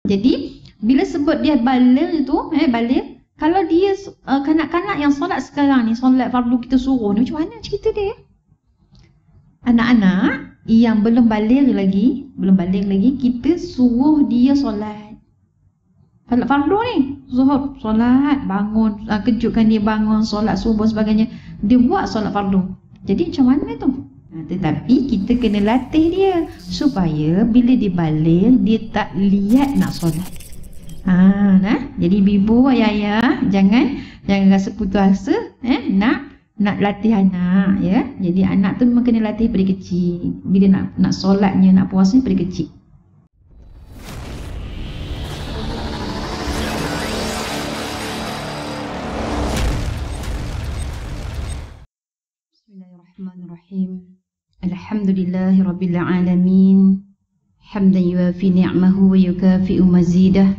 Jadi bila sebut dia baligh itu, baligh, kalau dia kanak-kanak yang solat sekarang ni, solat fardu kita suruh ni, macam mana cerita dia? Anak-anak yang belum baligh lagi, kita suruh dia solat. Solat fardu ni, zuhur, solat, bangun, kejutkan dia bangun, solat subuh sebagainya. Dia buat solat fardu. Jadi macam mana tu? Tetapi kita kena latih dia supaya bila dia baligh, dia tak liat nak solat. Jadi ibu, ayah, jangan rasa putus asa nak latih anak, ya. Jadi anak tu memang kena latih dari kecil. Bila nak solatnya, nak puasanya dari kecil. Bismillahirrahmanirrahim. Alhamdulillahi rabbil alamin. Hamdan yuafi ni'mahu wa yukafi'u mazidah.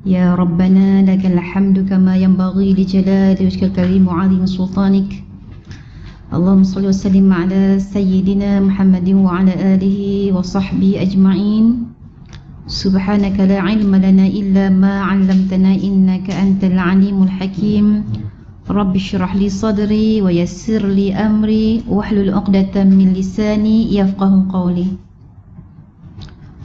Ya Rabbana lakal hamdu kama yanbaghi li jalali wajhikal karim wa 'azimi sultanik. Allahumma shalli wa sallim ala sayyidina Muhammadin wa ala alihi wa sahbihi ajma'in. Subhanaka la 'ilma lana illa ma 'allamtana innaka antal 'alimul hakim. Rabbi shrah li sadri wa yassir li amri wahlul 'uqdatam min lisani yafqahu qawli.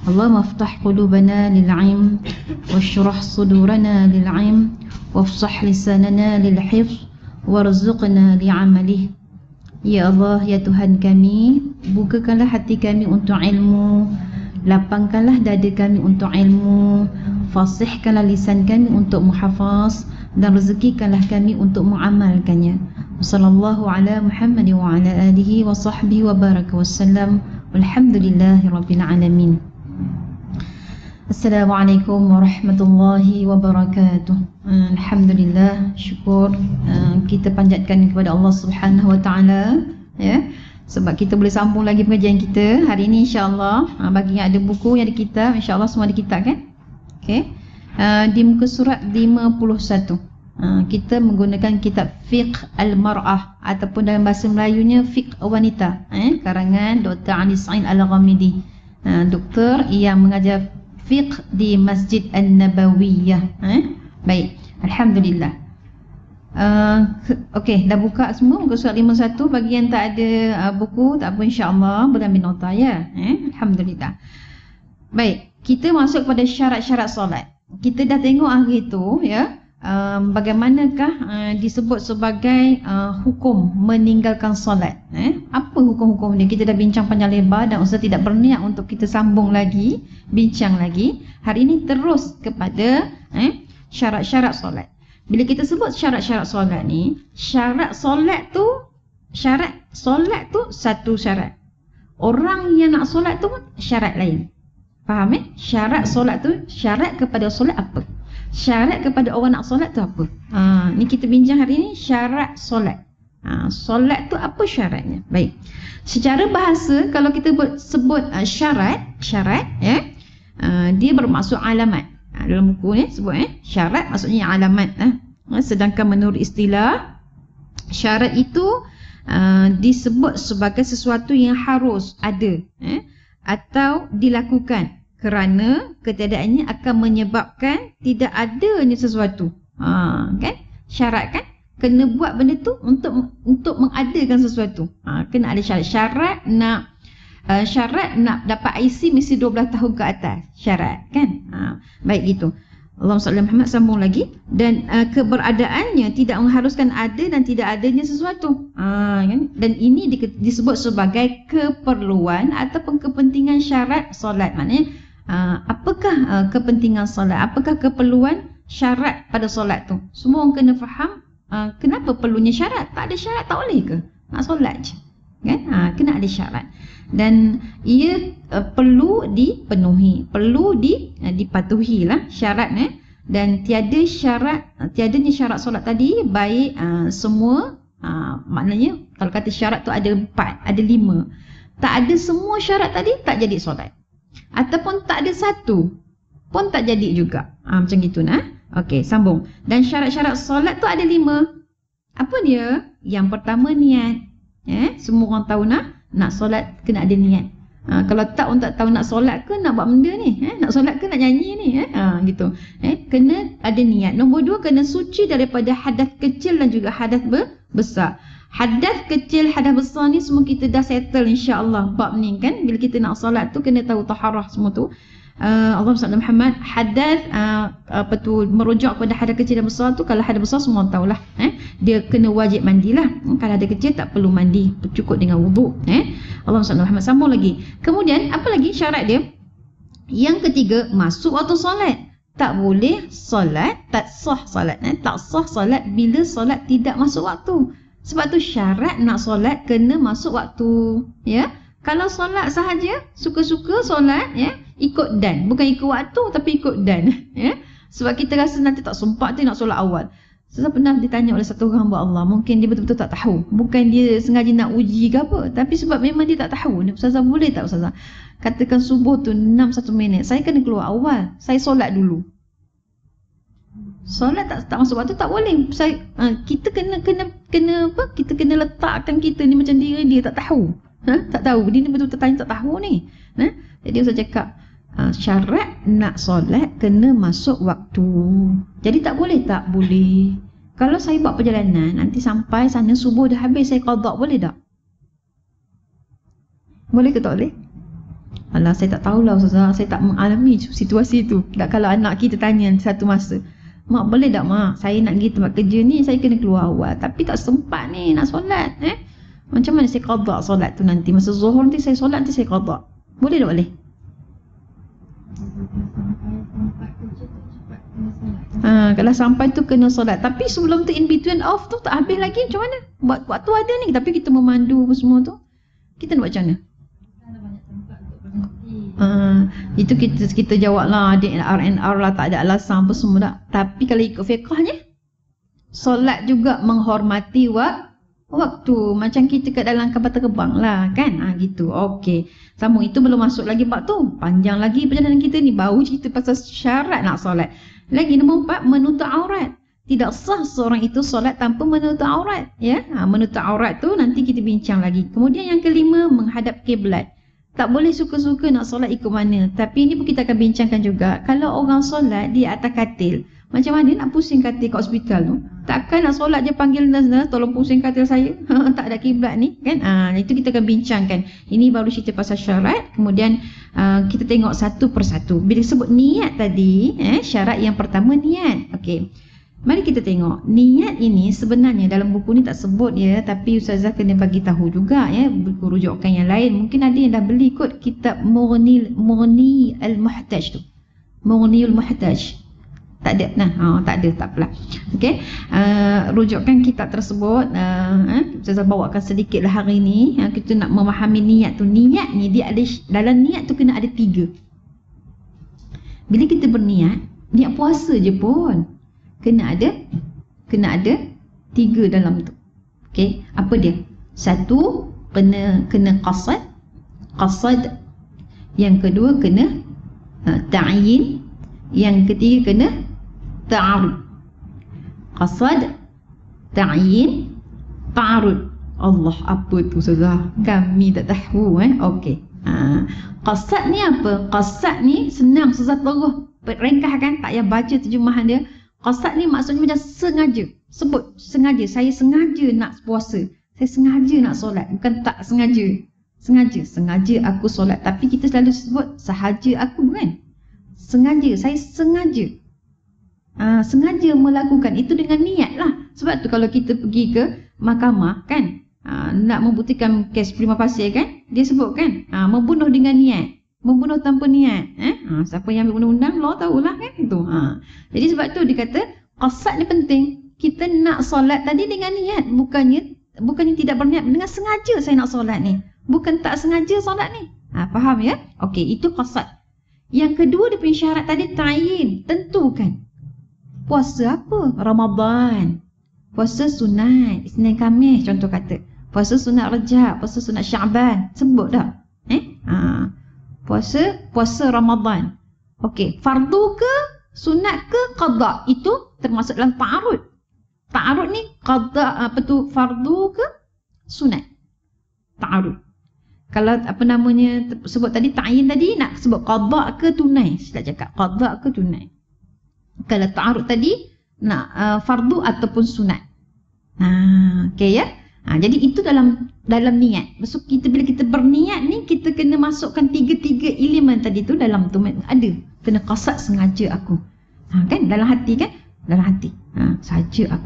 Allahumma aftah qulubana lil'ilm washrah sudurana lil'ilm wafsah lisanana lilhifz warzuqna li'amalih. Ya Allah, ya Tuhan kami, bukakanlah hati kami untuk ilmu, lapangkanlah dada kami untuk ilmu, fasihkanlah lisan kami untuk muhafaz, dan rezekikanlah kami untuk mengamalkannya. Sallallahu ala Muhammad wa ala alihi wa sahbihi wa baraka wassalam. Walhamdulillahi rabbil alamin. Assalamualaikum warahmatullahi wabarakatuh. Alhamdulillah, syukur kita panjatkan kepada Allah Subhanahu wa taala, ya. Sebab kita boleh sambung lagi pengajian kita hari ini, insya-Allah. Bagi yang ada buku, yang ada kitab, insya-Allah semua ada kitab, kan? Okey. Di muka surat 51. Kita menggunakan kitab Fiqh Al-Mar'ah ataupun dalam bahasa Melayunya Fiqh Wanita, karangan Dr. Ali Sa'id Al-Ghamidi, doktor yang mengajar fiqh di Masjid An-Nabawiyah. Baik, alhamdulillah. Okey, dah buka semua muka surat 51. Bagi yang tak ada buku, tak apa, insya-Allah boleh ambil nota, ya. Alhamdulillah. Baik, kita masuk pada syarat-syarat solat. Kita dah tengok hari itu, ya, bagaimanakah disebut sebagai hukum meninggalkan solat. Apa hukum-hukum ni? Kita dah bincang panjang lebar dan Ustaz tidak berniat untuk kita sambung lagi, bincang lagi. Hari ini terus kepada syarat-syarat solat. Bila kita sebut syarat-syarat solat ni, syarat solat tu satu syarat. Orang yang nak solat tu syarat lain. Faham, Syarat solat tu, syarat kepada solat apa? Syarat kepada orang nak solat tu apa? Ni kita bincang hari ni, syarat solat. Solat tu apa syaratnya? Baik. Secara bahasa, kalau kita sebut syarat, ya, dia bermaksud alamat. Dalam buku ni sebut syarat maksudnya alamat. Sedangkan menurut istilah, syarat itu disebut sebagai sesuatu yang harus ada atau dilakukan kerana ketiadaannya akan menyebabkan tidak adanya sesuatu. Kan? Syarat, kan? Kena buat benda tu untuk mengadakan sesuatu. Kena ada syarat. Syarat nak dapat IC mesti 12 tahun ke atas. Syarat, kan? Baik, gitu. Allahumma salli Muhammad, sambung lagi. Dan keberadaannya tidak mengharuskan ada dan tidak adanya sesuatu. Kan? Dan ini disebut sebagai keperluan ataupun kepentingan syarat solat. Maknanya apakah kepentingan solat? Apakah keperluan syarat pada solat tu? Semua orang kena faham kenapa perlunya syarat. Tak ada syarat tak boleh ke? Nak solat je, kan? Kena ada syarat. Dan ia perlu dipenuhi, perlu dipatuhi lah syarat. Dan tiadanya syarat solat tadi baik semua, maknanya kalau kata syarat tu ada 4, ada 5. Tak ada semua syarat tadi, tak jadi solat. Ataupun tak ada satu pun tak jadi juga. Macam gitu, nah. Okey, sambung. Dan syarat-syarat solat tu ada 5. Apa dia? Yang pertama, niat. Semua orang tahu nak solat kena ada niat. Kalau tak, orang tak tahu nak solat ke nak buat benda ni, nak solat ke nak nyanyi ni, gitu. Kena ada niat. Nombor 2, kena suci daripada hadas kecil dan juga hadas besar. Hadas kecil, hadas besar ni semua kita dah settle insya-Allah bab ni kan. Bila kita nak solat tu kena tahu taharah semua tu. Allahumma salli Muhammad. Hadas merujuk kepada hadas kecil dan besar tu. Kalau hadas besar semua tahulah, dia kena wajib mandilah. Kalau hadas kecil tak perlu mandi, cukup dengan wuduk. Allahumma salli Muhammad. Sambung lagi. Kemudian apa lagi syarat dia? Yang ketiga, masuk waktu solat. Tak boleh solat, tak sah solat. Tak sah solat bila solat tidak masuk waktu. Sebab tu syarat nak solat kena masuk waktu, ya. Kalau solat sahaja, suka-suka solat, ya, ikut dan. Bukan ikut waktu, tapi ikut dan. Ya. Sebab kita rasa nanti tak sempat tu nak solat awal. Saya pernah ditanya oleh satu orang hamba Allah. Mungkin dia betul-betul tak tahu. Bukan dia sengaja nak uji ke apa. Tapi sebab memang dia tak tahu. Ustazah boleh tak Ustazah? Katakan subuh tu 6-1 minit. Saya kena keluar awal. Saya solat dulu. Solat tak masuk waktu tak boleh. Kita kena apa? Kita kena letakkan kita ni macam dia tak tahu. Tak tahu. Dia ni betul-betul tanya tak tahu ni. Jadi saya cakap syarat nak solat kena masuk waktu. Jadi tak boleh. Tak boleh. Kalau saya buat perjalanan nanti sampai sana subuh dah habis, saya qada, boleh tak? Boleh ke tak boleh? Alah, saya tak tahulah Ustazah. Saya tak mengalami situasi tu. Tak, kalau anak kita tanya satu masa, mak boleh tak mak, saya nak pergi tempat kerja ni, saya kena keluar awal tapi tak sempat ni nak solat, macam mana saya qada solat tu nanti? Masa zuhur nanti saya solat, nanti saya qada. Boleh tak boleh? Kalau sampai tu kena solat. Tapi sebelum tu in between off tu tak habis lagi, macam mana? Buat waktu ada ni tapi kita memandu semua tu, kita nak buat macam mana? Itu kita jawab lah, ada R&R lah, tak ada alasan apa semua tak. Tapi kalau ikut fiqahnya, solat juga menghormati waktu. Macam kita kat dalam kapal terbang lah kan, gitu. Okey, sambung. Itu belum masuk lagi bab tu, panjang lagi perjalanan kita ni. Baru cerita pasal syarat nak solat. Lagi nombor 4, menutup aurat. Tidak sah seorang itu solat tanpa menutup aurat, ya. Menutup aurat tu nanti kita bincang lagi. Kemudian yang kelima, menghadap kiblat. Tak boleh suka-suka nak solat ikut mana. Tapi ini pun kita akan bincangkan juga. Kalau orang solat di atas katil, macam mana nak pusing katil kat hospital tu? Takkan nak solat je panggil nurse, tolong pusing katil saya. Tak ada kiblat ni kan. Itu kita akan bincangkan. Ini baru cerita pasal syarat. Kemudian kita tengok satu persatu. Bila sebut niat tadi, syarat yang pertama niat. Okey. Mari kita tengok. Niat ini sebenarnya dalam buku ni tak sebut ya, tapi Ustazah kena bagi tahu juga ya, buku rujukan yang lain. Mungkin ada yang dah beli kot kitab Mughni al-Muhtaj tu. Mughni al-Muhtaj. Tak ada. Tak ada, tak apalah. Okey. Rujukan kitab tersebut Ustazah bawakan sedikit lah hari ni. Kita nak memahami niat tu. Niat ni dia ada, dalam niat tu kena ada 3. Bila kita berniat, niat puasa je pun kena ada 3 dalam tu. Okey, apa dia? 1, kena qasad. Yang kedua kena ta'yin. Yang ketiga kena ta'arud. Qasad, ta'yin, ta'arud. Allah, apa tu Ustazah? Kami tak tahu Okey. Qasad ni apa? Qasad ni senang Ustazah terus ringkas kan, tak payah baca terjemahan dia. Qasad ni maksudnya macam sengaja. Sebut sengaja, saya sengaja nak puasa, saya sengaja nak solat. Bukan tak sengaja. Sengaja aku solat. Tapi kita selalu sebut sahaja aku, bukan? Sengaja, saya sengaja. Sengaja melakukan itu dengan niat lah. Sebab tu kalau kita pergi ke mahkamah kan, nak membuktikan kes prima facie kan, dia sebut kan, membunuh dengan niat, membunuh tanpa niat. Siapa yang ambil undang-undang law tahulah kan itu. Jadi sebab tu dia kata qasad ni penting. Kita nak solat tadi dengan niat, bukannya tidak berniat, dengan sengaja saya nak solat ni, bukan tak sengaja solat ni. Faham ya? Okey, itu qasad. Yang kedua dia punya syarat tadi ta'yin, tentukan. Puasa apa? Ramadan. Puasa sunat Isnin Khamis contoh kata. Puasa sunat Rajab, puasa sunat Syaban, sebut dah. Puasa Ramadan. Okey, fardu ke sunat ke qada, itu termasuk dalam ta'arud. Ta'arud ni qada, apa tu, fardu ke sunat? Ta'arud. Kalau apa namanya sebut tadi ta'yin tadi, nak sebut qada ke tunai? Silap cakap qada ke tunai. Kalau ta'arud tadi nak fardu ataupun sunat. Okey ya. Jadi itu dalam niat. Maksud kita bila kita berniat ni, kita kena masukkan tiga-tiga elemen tadi tu dalam tu ada. Kena qasad sengaja aku. Kan dalam hati kan? Dalam hati.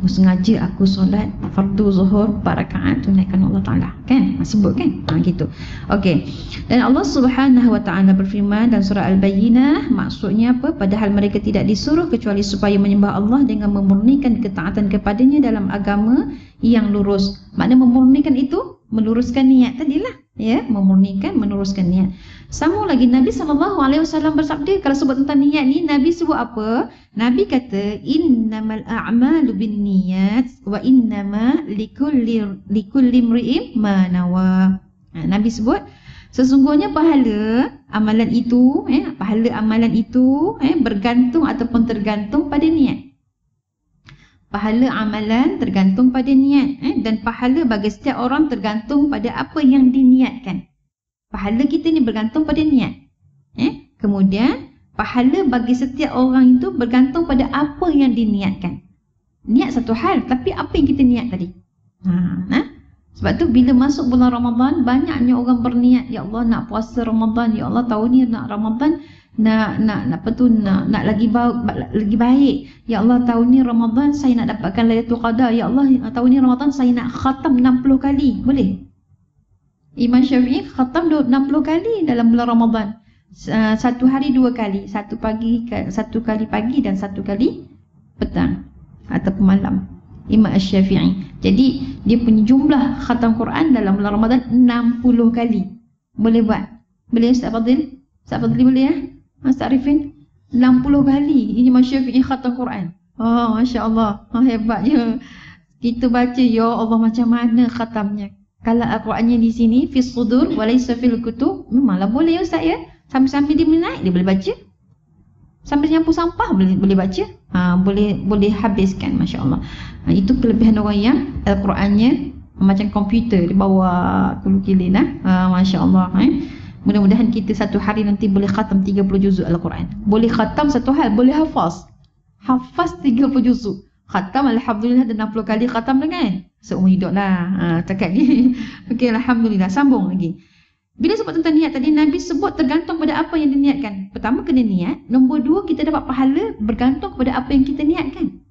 Sengaja aku solat fardu zuhur 4 rakaat tunaikan Allah Taala. Kan? Sebut kan? Gitu. Okey. Dan Allah Subhanahu Wa Taala berfirman dalam surah Al-Bayyinah, maksudnya apa? Padahal mereka tidak disuruh kecuali supaya menyembah Allah dengan memurnikan ketaatan kepadanya dalam agama yang lurus. Makna memurnikan itu meluruskan niat tadilah, ya, memurnikan, meluruskan niat. Sama lagi Nabi SAW bersabda, kalau sebut tentang niat ni, Nabi sebut apa? Nabi kata innamal a'malu binniyat wa innama likulli imri'in ma nawa. Nabi sebut sesungguhnya pahala amalan itu, bergantung ataupun tergantung pada niat. Pahala amalan tergantung pada niat, dan pahala bagi setiap orang tergantung pada apa yang diniatkan. Pahala kita ni bergantung pada niat. Kemudian pahala bagi setiap orang itu bergantung pada apa yang diniatkan. Niat satu hal, tapi apa yang kita niat tadi. Sebab tu bila masuk bulan Ramadan, banyaknya orang berniat, ya Allah nak puasa Ramadan, ya Allah tahun ni nak Ramadan, nak lagi baik. Ya Allah tahun ni Ramadan saya nak dapatkan Lailatul Qadar. Ya Allah tahun ni Ramadan saya nak khatam 60 kali. Boleh? Imam Syafi'i khatam 60 kali dalam bulan Ramadan. Satu hari 2 kali, satu kali pagi dan satu kali petang ataupun malam. Imam Syafi'i. Jadi dia punya jumlah khatam Quran dalam bulan Ramadan 60 kali. Boleh buat? Boleh Ustaz Fadil? Ustaz Fadil boleh ya? Ustaz Arifin 60 kali Imam Syafi'i khatam Quran. Masya-Allah. Hebatnya. Kita baca, ya Allah macam mana khatamnya. Kalau Al-Qurannya di sini fi sudur walaysa fil kutub, memanglah boleh ya Ustaz ya. Sambil-sambil dia naik dia boleh baca. Sambil nyapu sampah boleh baca. Boleh habiskan, masya-Allah. Itu kelebihan orang yang Al-Qurannya macam komputer di bawah kulukilin masya-Allah. Mudah-mudahan kita satu hari nanti boleh khatam 30 juzuk Al-Quran. Boleh khatam satu hal, boleh hafaz 30 juzuk. Khatam alhamdulillah dan 60 kali khatam dengan seumur hidup lah. Cakap ni. Okey, alhamdulillah. Sambung lagi. Bila sebut tentang niat tadi, Nabi sebut tergantung pada apa yang diniatkan. Pertama kena niat. Nombor 2, kita dapat pahala bergantung kepada apa yang kita niatkan.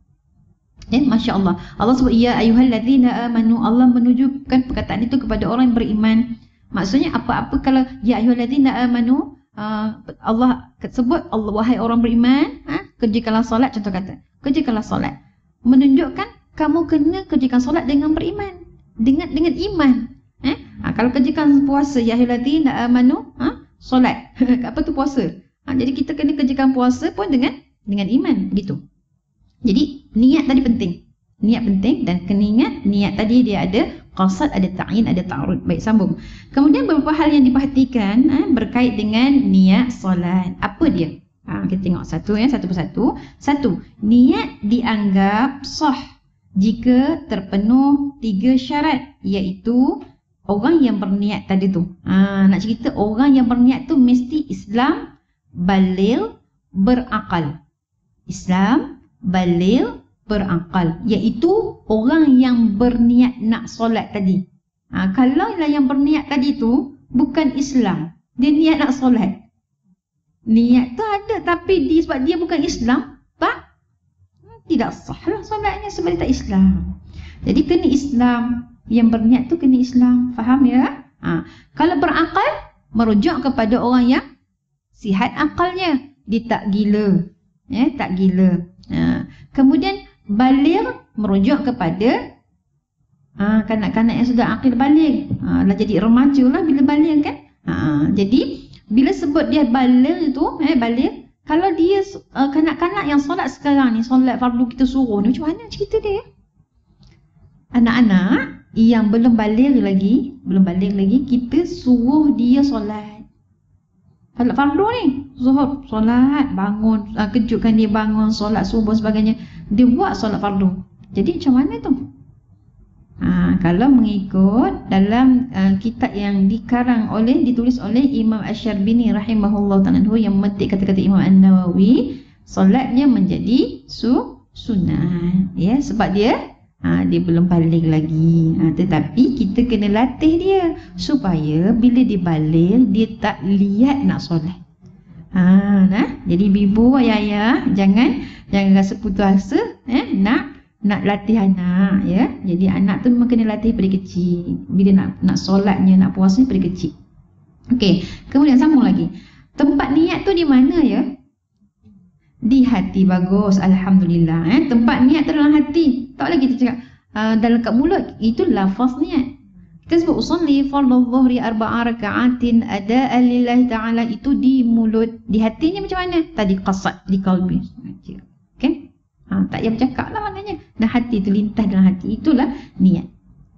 Masya Allah. Allah sebut ya ayyuhalladzina amanu. Allah menunjukkan perkataan itu kepada orang yang beriman. Maksudnya apa-apa kalau ya ayyuhalladzina amanu, Allah sebut Allah wahai orang beriman, kerjakanlah solat, contoh kata. Kerjakanlah solat. Menunjukkan kamu kena kerjakan solat dengan beriman, dengan iman. Kalau kerjakan puasa ya ayyuhalladzina amanu, solat. Apa tu puasa? Jadi kita kena kerjakan puasa pun dengan iman gitu. Jadi niat tadi penting. Niat penting dan kena ingat niat tadi dia ada qasad, ada ta'yin, ada ta'arud. Baik, sambung. Kemudian beberapa hal yang diperhatikan berkait dengan niat solat. Apa dia? Kita tengok satu persatu. Satu, niat dianggap sah jika terpenuh 3 syarat, iaitu orang yang berniat tadi tu. Nak cerita orang yang berniat tu mesti Islam, baligh, berakal. Islam, baligh, berakal, iaitu orang yang berniat nak solat tadi. Kalau yang berniat tadi tu bukan Islam, dia niat nak solat. Niat tu ada tapi sebab dia bukan Islam, tidak sah lah solatnya sebab dia tak Islam. Jadi kena Islam, yang berniat tu kena Islam. Faham ya? Kalau berakal, merujuk kepada orang yang sihat akalnya, dia tak gila. Tak gila. Kemudian baligh merujuk kepada kanak-kanak yang sudah akil baligh. Lah jadi remaja lah bila baligh kan. Jadi bila sebut dia baligh tu, baligh, kalau dia kanak-kanak yang solat sekarang ni, solat fardu kita suruh ni, macam mana cerita dia? Anak-anak yang belum baligh lagi, kita suruh dia solat. Solat fardu ni, zuhur, solat, bangun, kejutkan dia bangun, solat subuh sebagainya. Dia buat solat fardu. Jadi macam mana tu? Kalau mengikut dalam kitab yang ditulis oleh Imam Asy-Syarbini rahimahullah ta'ala yang memetik kata-kata Imam An-Nawawi, solatnya menjadi sunat, ya, sebab dia belum balik lagi. Tetapi kita kena latih dia supaya bila dia balik dia tak lihat nak solat. Jadi ibu ayah jangan rasa putus asa nak latih anak, ya. Jadi anak tu memang kena latih pada kecil. Bila nak solatnya, nak puasanya pada kecil. Okey, kemudian sambung lagi. Tempat niat tu di mana, ya? Di hati. Bagus, alhamdulillah. Tempat niat tu dalam hati. Tak boleh kita cakap dalam kat mulut. Itu lafaz niat. Kita sebut usolli fardhu dhuhri 4 raka'atin ada'an lillahi ta'ala, itu di mulut. Di hatinya macam mana? Tadi qasad di qalbi. Okey? Tak payah bercakap lah maknanya. Dan hati itu lintas dalam hati. Itulah niat.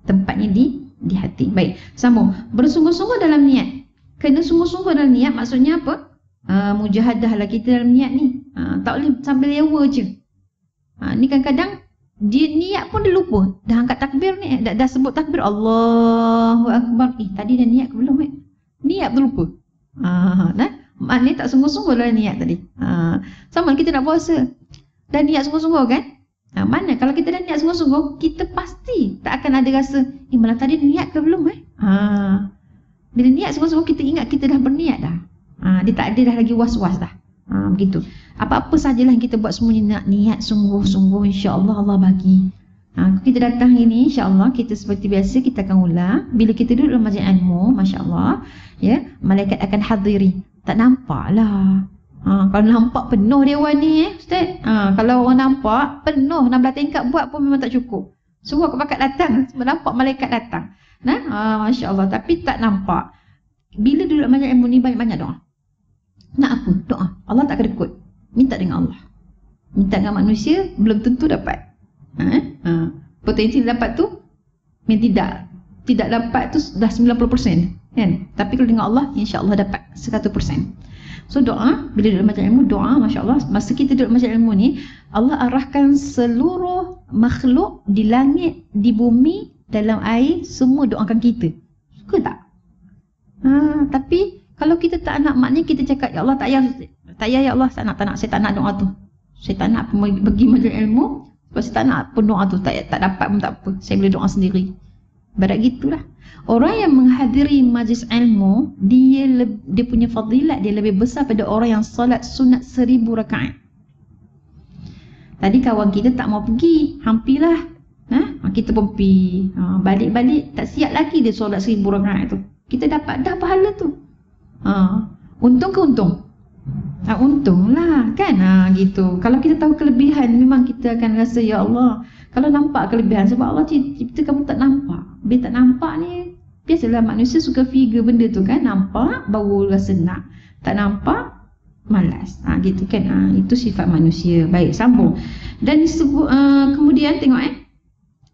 Tempatnya di hati. Baik, sambung. Bersungguh-sungguh dalam niat. Kena sungguh-sungguh dalam niat. Maksudnya apa? Mujahadah lah kita dalam niat ni. Tak boleh sambil lewa je. Ni kadang-kadang dia niat pun dia lupa. Dah angkat takbir ni, dah sebut takbir Allahu Akbar. Tadi dah niat ke belum? Niat tu lupa. Maknanya tak sungguh-sungguh dalam niat tadi. Sama kita nak puasa. Dan niat sungguh-sungguh kan? Mana kalau kita dah niat sungguh-sungguh, kita pasti tak akan ada rasa malah tadi niat ke belum? Bila niat sungguh-sungguh, kita ingat kita dah berniat dah. Dia tak ada dah lagi was-was dah. Begitu. Apa-apa sajalah yang kita buat semuanya nak niat sungguh-sungguh, insya-Allah Allah bagi. Kita datang ini, insya-Allah kita seperti biasa kita akan ulang. Bila kita duduk dalam majlis ilmu, masya-Allah, ya, malaikat akan hadiri. Tak nampaklah. Kalau nampak penuh dewan ni, Ustaz. Kalau orang nampak penuh 16 tingkat buat pun memang tak cukup. Suruh pakat datang, nampak malaikat datang. Masya-Allah, tapi tak nampak. Bila duduk majlis ilmu ni banyak-banyak doa. Nak apa? Doa. Allah tak kedekut. Minta dengan Allah. Minta dengan manusia belum tentu dapat. Potensi dapat tu tidak dapat tu dah 90%, kan? Tapi kalau dengan Allah, insya-Allah dapat 100%. So doa, bila duduk majlis ilmu, doa, masya-Allah. Masa kita duduk majlis ilmu ni, Allah arahkan seluruh makhluk di langit, di bumi, dalam air, semua doakan kita. Suka tak? Tapi kalau kita tak nak, maknanya kita cakap, ya Allah, tak payah ya Allah, tak nak, saya tak nak doa tu. Saya tak nak pergi majlis ilmu, sebab saya tak nak pun doa tu, tak dapat pun tak apa. Saya boleh doa sendiri. Barat gitulah. Orang yang menghadiri majlis ilmu, dia punya fadilat dia lebih besar pada orang yang solat sunat 1000 rakaat. Tadi kawan kita tak mau pergi, hampilah. Kita pun pergi. Balik-balik tak siap lagi dia solat 1000 rakaat tu. Kita dapat dah pahala tu. Untung ke untung? Untunglah kan. Gitu. Kalau kita tahu kelebihan, memang kita akan rasa ya Allah. Kalau nampak kelebihan, sebab Allah cipta kamu tak nampak. Bila tak nampak ni, biasalah manusia suka figure benda tu kan. Nampak baru rasa nak. Tak nampak malas. Gitu kan. Itu sifat manusia. Baik, sambung. Dan kemudian tengok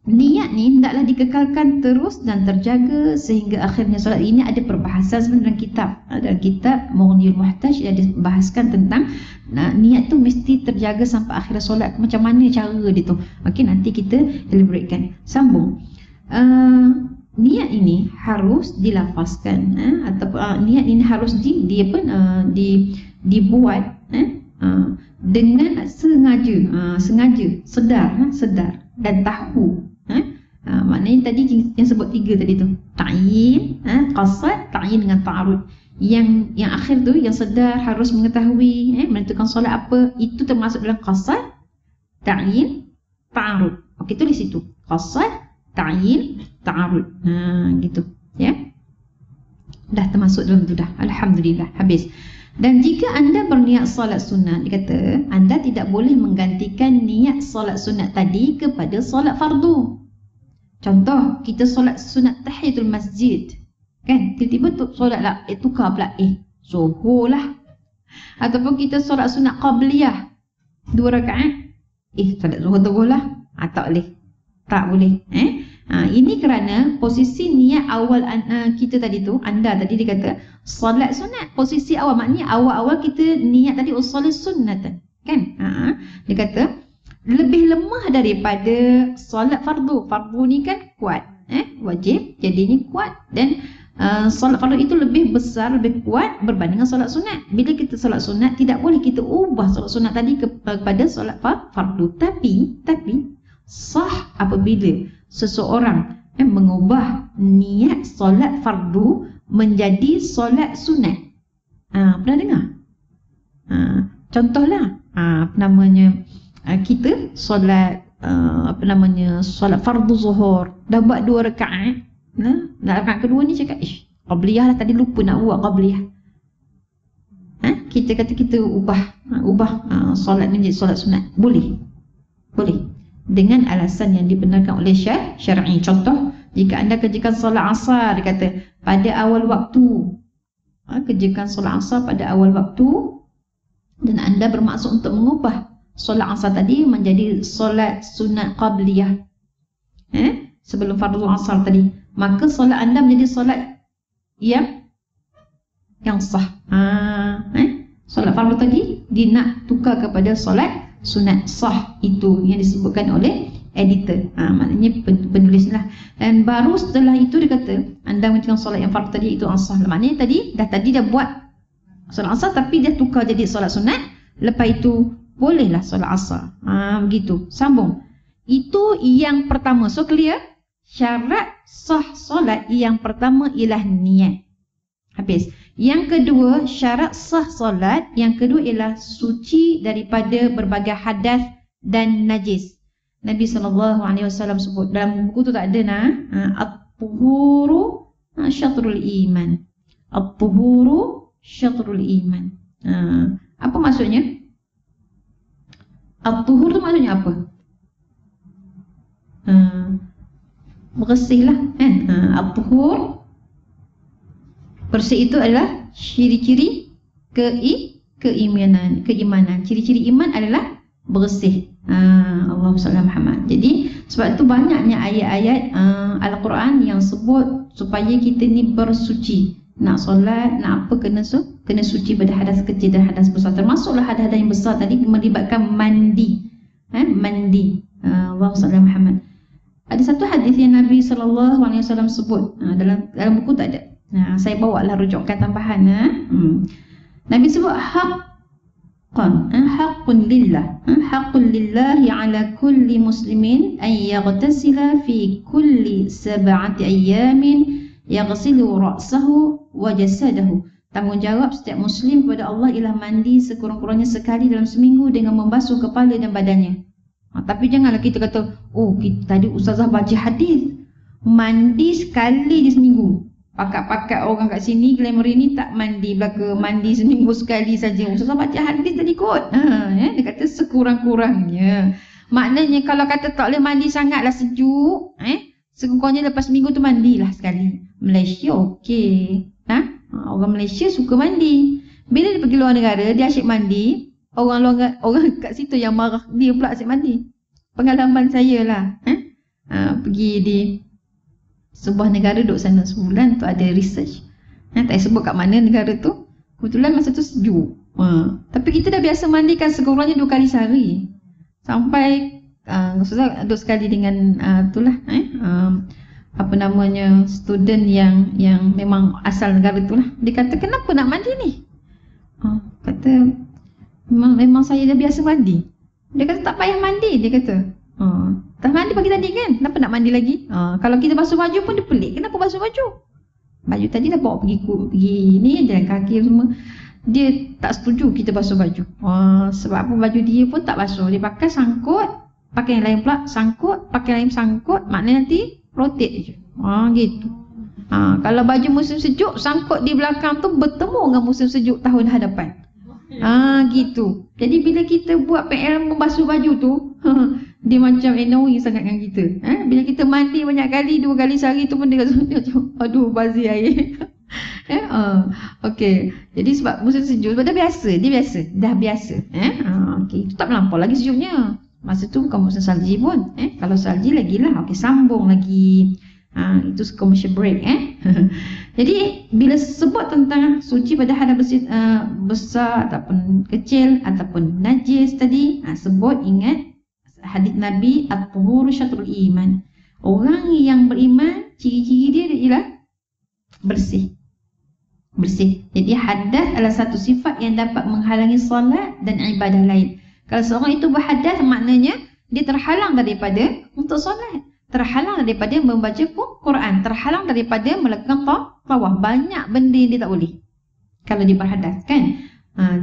niat ni hendaklah dikekalkan terus dan terjaga sehingga akhirnya solat. Ini ada perbahasan sebenarnya dalam kitab Mughniyul Muhtaj, ada dibahaskan tentang niat tu mesti terjaga sampai akhir solat. Macam mana cara dia tu? Okey, nanti kita elaboratekan. Sambung. Niat ini harus dilafazkan ataupun niat ini harus dibuat dengan sengaja, sedar dan tahu. Maknanya tadi yang sebut 3 tadi tu, ta'yin, qasad, ta'yin dengan ta'arud. Yang akhir tu, yang sedar harus mengetahui menentukan solat apa, itu termasuk dalam qasad, ta'yin, ta'arud. Okey, tulis situ. Qasad, ta'yin, ta'arud. Gitu, ya. Dah termasuk dalam tu dah. Alhamdulillah, habis. Dan jika anda berniat solat sunat, dia kata, anda tidak boleh menggantikan niat solat sunat tadi kepada solat fardu. Contoh, kita solat sunat tahiyatul masjid, kan? Tiba-tiba tu solat lah, tukar pula, zuhur lah. Ataupun kita solat sunat qabliyah 2 rakaat, solat zuhur lah. Tak boleh. Ini kerana posisi niat awal kita tadi tu, anda tadi dia kata solat sunat, posisi awal, maknanya awal-awal kita niat tadi solat sunatan, kan? Dia kata lebih lemah daripada solat fardu. Fardu ni kan kuat, wajib, jadinya kuat. Dan solat fardu itu lebih besar, lebih kuat berbanding dengan solat sunat. Bila kita solat sunat, tidak boleh kita ubah solat sunat tadi kepada solat fardu. Tapi sah apabila seseorang mengubah niat solat fardu menjadi solat sunat. Pernah dengar? Contohlah, kita solat solat fardu zuhur, dah buat 2 rakaat. Rakaat kedua ni cakap, qabliyah lah, tadi lupa nak buat qabliyah. Kita kata kita ubah solat ni menjadi solat sunat. Boleh dengan alasan yang dibenarkan oleh syar'i. Contoh, jika anda kerjakan solat asar, dia kata pada awal waktu, kerjakan solat asar pada awal waktu, dan anda bermaksud untuk mengubah solat asar tadi menjadi solat sunat qabliyah, sebelum fardu asar tadi, maka solat anda menjadi solat yang sah. Solat fardu tadi dia nak tukar kepada solat sunat sah, itu yang disebutkan oleh editor, maknanya penulis lah. Dan baru setelah itu dia kata anda mengerjakan solat yang fardu tadi itu asah. Maknanya tadi dah buat solat asar tapi dia tukar jadi solat sunat, lepas itu bolehlah solat asar. Begitu, sambung. Itu yang pertama. So clear? Syarat sah solat yang pertama ialah niat. Habis. Yang kedua, syarat sah solat yang kedua ialah suci daripada berbagai hadas dan najis. Nabi SAW sebut dalam buku tu, tak ada at-tuhuru syatrul iman. At-tuhuru syatrul iman. Apa maksudnya? At-tuhur tu maksudnya apa? Bersih lah kan? At-tuhur, bersih itu adalah ciri-ciri keimanan. Ciri-ciri iman adalah bersih. Allahumma salli ala Muhammad. Jadi sebab itu banyaknya ayat-ayat Al-Quran yang sebut supaya kita ni bersuci. Nak solat, nak apa, kena suci pada hadas kecil dan hadas besar. Termasuklah hadas yang besar tadi melibatkan mandi. Mandi. Allahumma salli ala Muhammad. Ada satu hadis yang Nabi SAW sebut, dalam buku tak ada. Saya bawa lah rujukan tambahan. Nabi sebut haqqun lillahi ala kulli muslimin an yaghtasila fi kulli 7 ayamin yaghsilu ra'sahu wa jasadahu. Tanggungjawab setiap muslim kepada Allah ialah mandi sekurang-kurangnya sekali dalam seminggu dengan membasuh kepala dan badannya. Tapi janganlah kita kata, tadi ustazah baca hadis mandi sekali di seminggu. Pakat-pakat orang kat sini glamour ini tak mandi belaka, mandi seminggu sekali saja. Ustazah baca hadis tadi kot. Dia kata sekurang-kurangnya. Maknanya kalau kata tak boleh mandi sangatlah sejuk, sekurang-kurangnya lepas seminggu tu mandilah sekali. Malaysia okey. Orang Malaysia suka mandi. Bila dia pergi luar negara, dia asyik mandi. Orang kat situ yang marah dia pula asyik mandi. Pengalaman saya lah. Pergi di sebuah negara, duduk sana sebulan tu, ada research. Tak sebut kat mana negara tu. Kebetulan masa tu sejuk. Tapi kita dah biasa mandikan sekurang-kurangnya 2 kali sehari. Sampai Ustazah duduk sekali dengan student yang memang asal negara tu lah. Dia kata, kenapa nak mandi ni? Kata, memang saya dah biasa mandi. Dia kata tak payah mandi. Dia kata, dah mandi pagi tadi kan, kenapa nak mandi lagi? Kalau kita basuh baju pun dia pelik, kenapa basuh baju? Baju tadi dah bawa pergi ni, jalan kaki semua. Dia tak setuju kita basuh baju. Sebab apa? Baju dia pun tak basuh. Dia pakai sangkut, pakai yang lain pula sangkut, pakai yang lain sangkut. Maknanya nanti rotate je. Gitu. Kalau baju musim sejuk, sangkut di belakang tu bertemu dengan musim sejuk tahun hadapan. Gitu. Jadi bila kita buat PL membasuh baju tu, dia macam annoying sangat dengan kita. Bila kita mandi banyak kali, 2 kali sehari tu pun dia macam, aduh bazir air. Okey. Jadi sebab musim sejuk, sebab dah biasa. Okey, itu tak melampau lagi sejuknya. Masa tu bukan musim salji pun. Kalau salji lagilah. Okey, sambung lagi. Itu commercial break. Jadi bila sebut tentang suci pada hadas besar ataupun kecil ataupun najis tadi, sebut, ingat hadis Nabi, at-tuhuru syatrul iman. Orang yang beriman, ciri-ciri dia ialah bersih. Bersih. Jadi hadas adalah satu sifat yang dapat menghalangi solat dan ibadah lain. Kalau seorang itu berhadas, maknanya dia terhalang daripada untuk solat, terhalang daripada membaca Quran, terhalang daripada melakukan tawaf. Banyak benda yang dia tak boleh kalau dia berhadas, kan?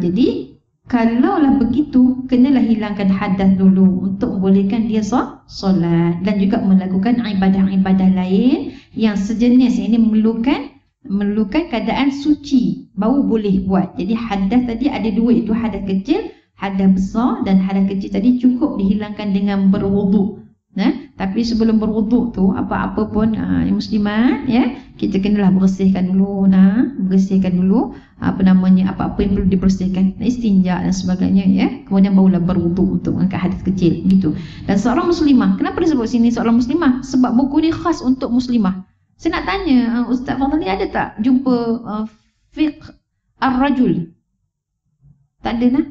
Jadi kalaulah begitu, kenalah hilangkan hadas dulu untuk membolehkan dia solat dan juga melakukan ibadah-ibadah lain yang sejenis. Ini memerlukan keadaan suci baru boleh buat. Jadi hadas tadi ada dua, itu hadas kecil, hadas besar. Dan hadas kecil tadi cukup dihilangkan dengan berwuduk. Tapi sebelum berwuduk tu, apa-apa pun muslimat, ya, kita kenalah bersihkan dulu, bersihkan dulu apa-apa yang perlu dibersihkan, istinja dan sebagainya, ya. Kemudian barulah berwuduk untuk mengangkat hadas kecil, gitu. Dan seorang muslimah, kenapa disebut sini seorang muslimah? Sebab buku ni khas untuk muslimah. Saya nak tanya, Ustaz Fadli ada tak jumpa fiqh ar-rajul? Tak ada, nah.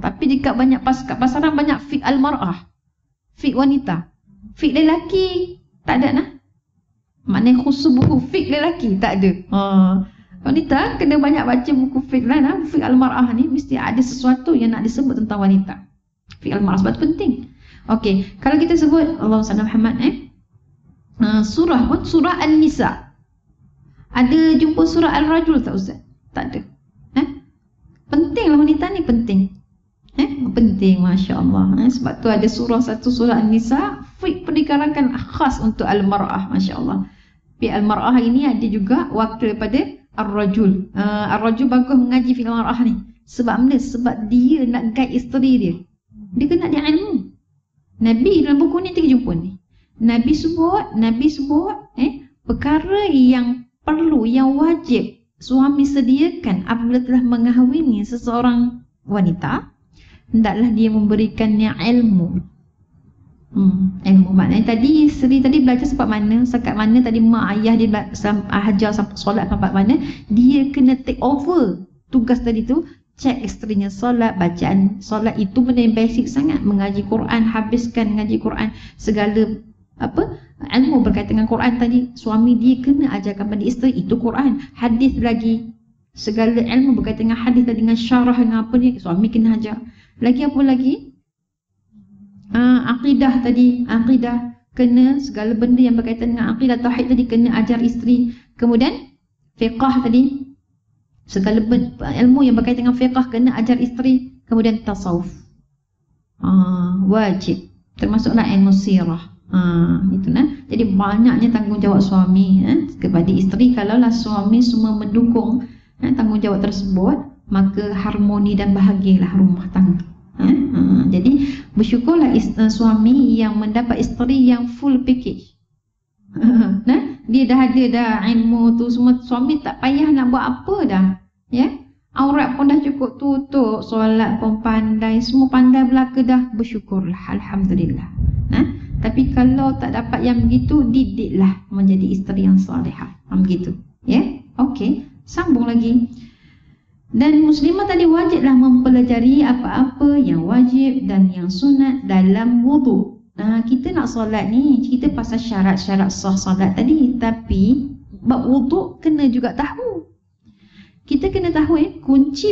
Tapi dekat banyak kat pasaran banyak fiqh al-mar'ah, fiqh wanita. Fiqh lelaki tak ada, nah. Maknanya khusus buku fiqh lelaki tak ada. Wanita kena banyak baca buku fiqh lah, nah. Fiqh al-mar'ah ni mesti ada sesuatu yang nak disebut tentang wanita. Fiqh al-mar'ah sebab tu penting. Okey, kalau kita sebut Allahumma salli Muhammad, surah pun surah An-Nisa. Ada jumpa surah Al-Rajul tak, Ustaz? Tak ada. Pentinglah wanita ni, penting. Penting, Masya Allah. Sebab tu ada satu surah An-Nisa, fiqh pendidikan khas untuk Al-Mar'ah, Masya Allah. Fiqh Al-Mar'ah ini ada juga waktu daripada Ar-Rajul. Ar-Rajul bagus mengaji fiqh Al-Mar'ah ni. Sebab mana? Sebab dia nak guide isteri dia. Dia kena ada ilmu. Nabi dalam buku ni kita jumpa ni. Nabi sebut perkara yang perlu, yang wajib suami sediakan apabila telah mengahwini seseorang wanita. Hendaklah dia memberikannya ilmu. Ilmu maknanya tadi isteri tadi belajar sampai mana, sekat mana tadi mak ayah dia ajar sampai solat sampai mana, dia kena take over tugas tadi tu. Cek isterinya solat, bacaan solat itu benda yang basic sangat. Mengaji Quran, habiskan mengaji Quran, segala ilmu berkaitan dengan Quran tadi suami dia kena ajarkan pada isteri, itu Quran. Hadis lagi, segala ilmu berkaitan dengan hadis tadi, dengan syarah dengan apa ni, suami kena ajar. Lagi apa lagi? Akidah tadi, akidah kena, segala benda yang berkaitan dengan akidah tauhid tadi kena ajar isteri. Kemudian fiqh tadi, segala ilmu yang berkaitan dengan fiqh kena ajar isteri. Kemudian tasawuf, wajib, termasuklah ilmu sirah. Itu, nah. Jadi banyaknya tanggungjawab suami kepada isteri. Kalaulah suami semua mendukung tanggungjawab tersebut, maka harmoni dan bahagialah rumah tangga. Jadi bersyukurlah suami yang mendapat isteri yang full package. Dia dah ada dah ilmu tu semua, suami tak payah nak buat apa dah, ya. Aurat pun dah cukup tutup, solat pun pandai, semua pandai belaka dah, bersyukurlah, alhamdulillah. Tapi kalau tak dapat yang begitu, didiklah menjadi isteri yang salihah. Begitu, ya. Okey, sambung lagi. Dan muslimah tadi wajiblah mempelajari apa-apa yang wajib dan yang sunat dalam wuduk. Kita nak solat ni, kita pasal syarat-syarat sah solat tadi, tapi bab wuduk kena juga tahu. Kita kena tahu kunci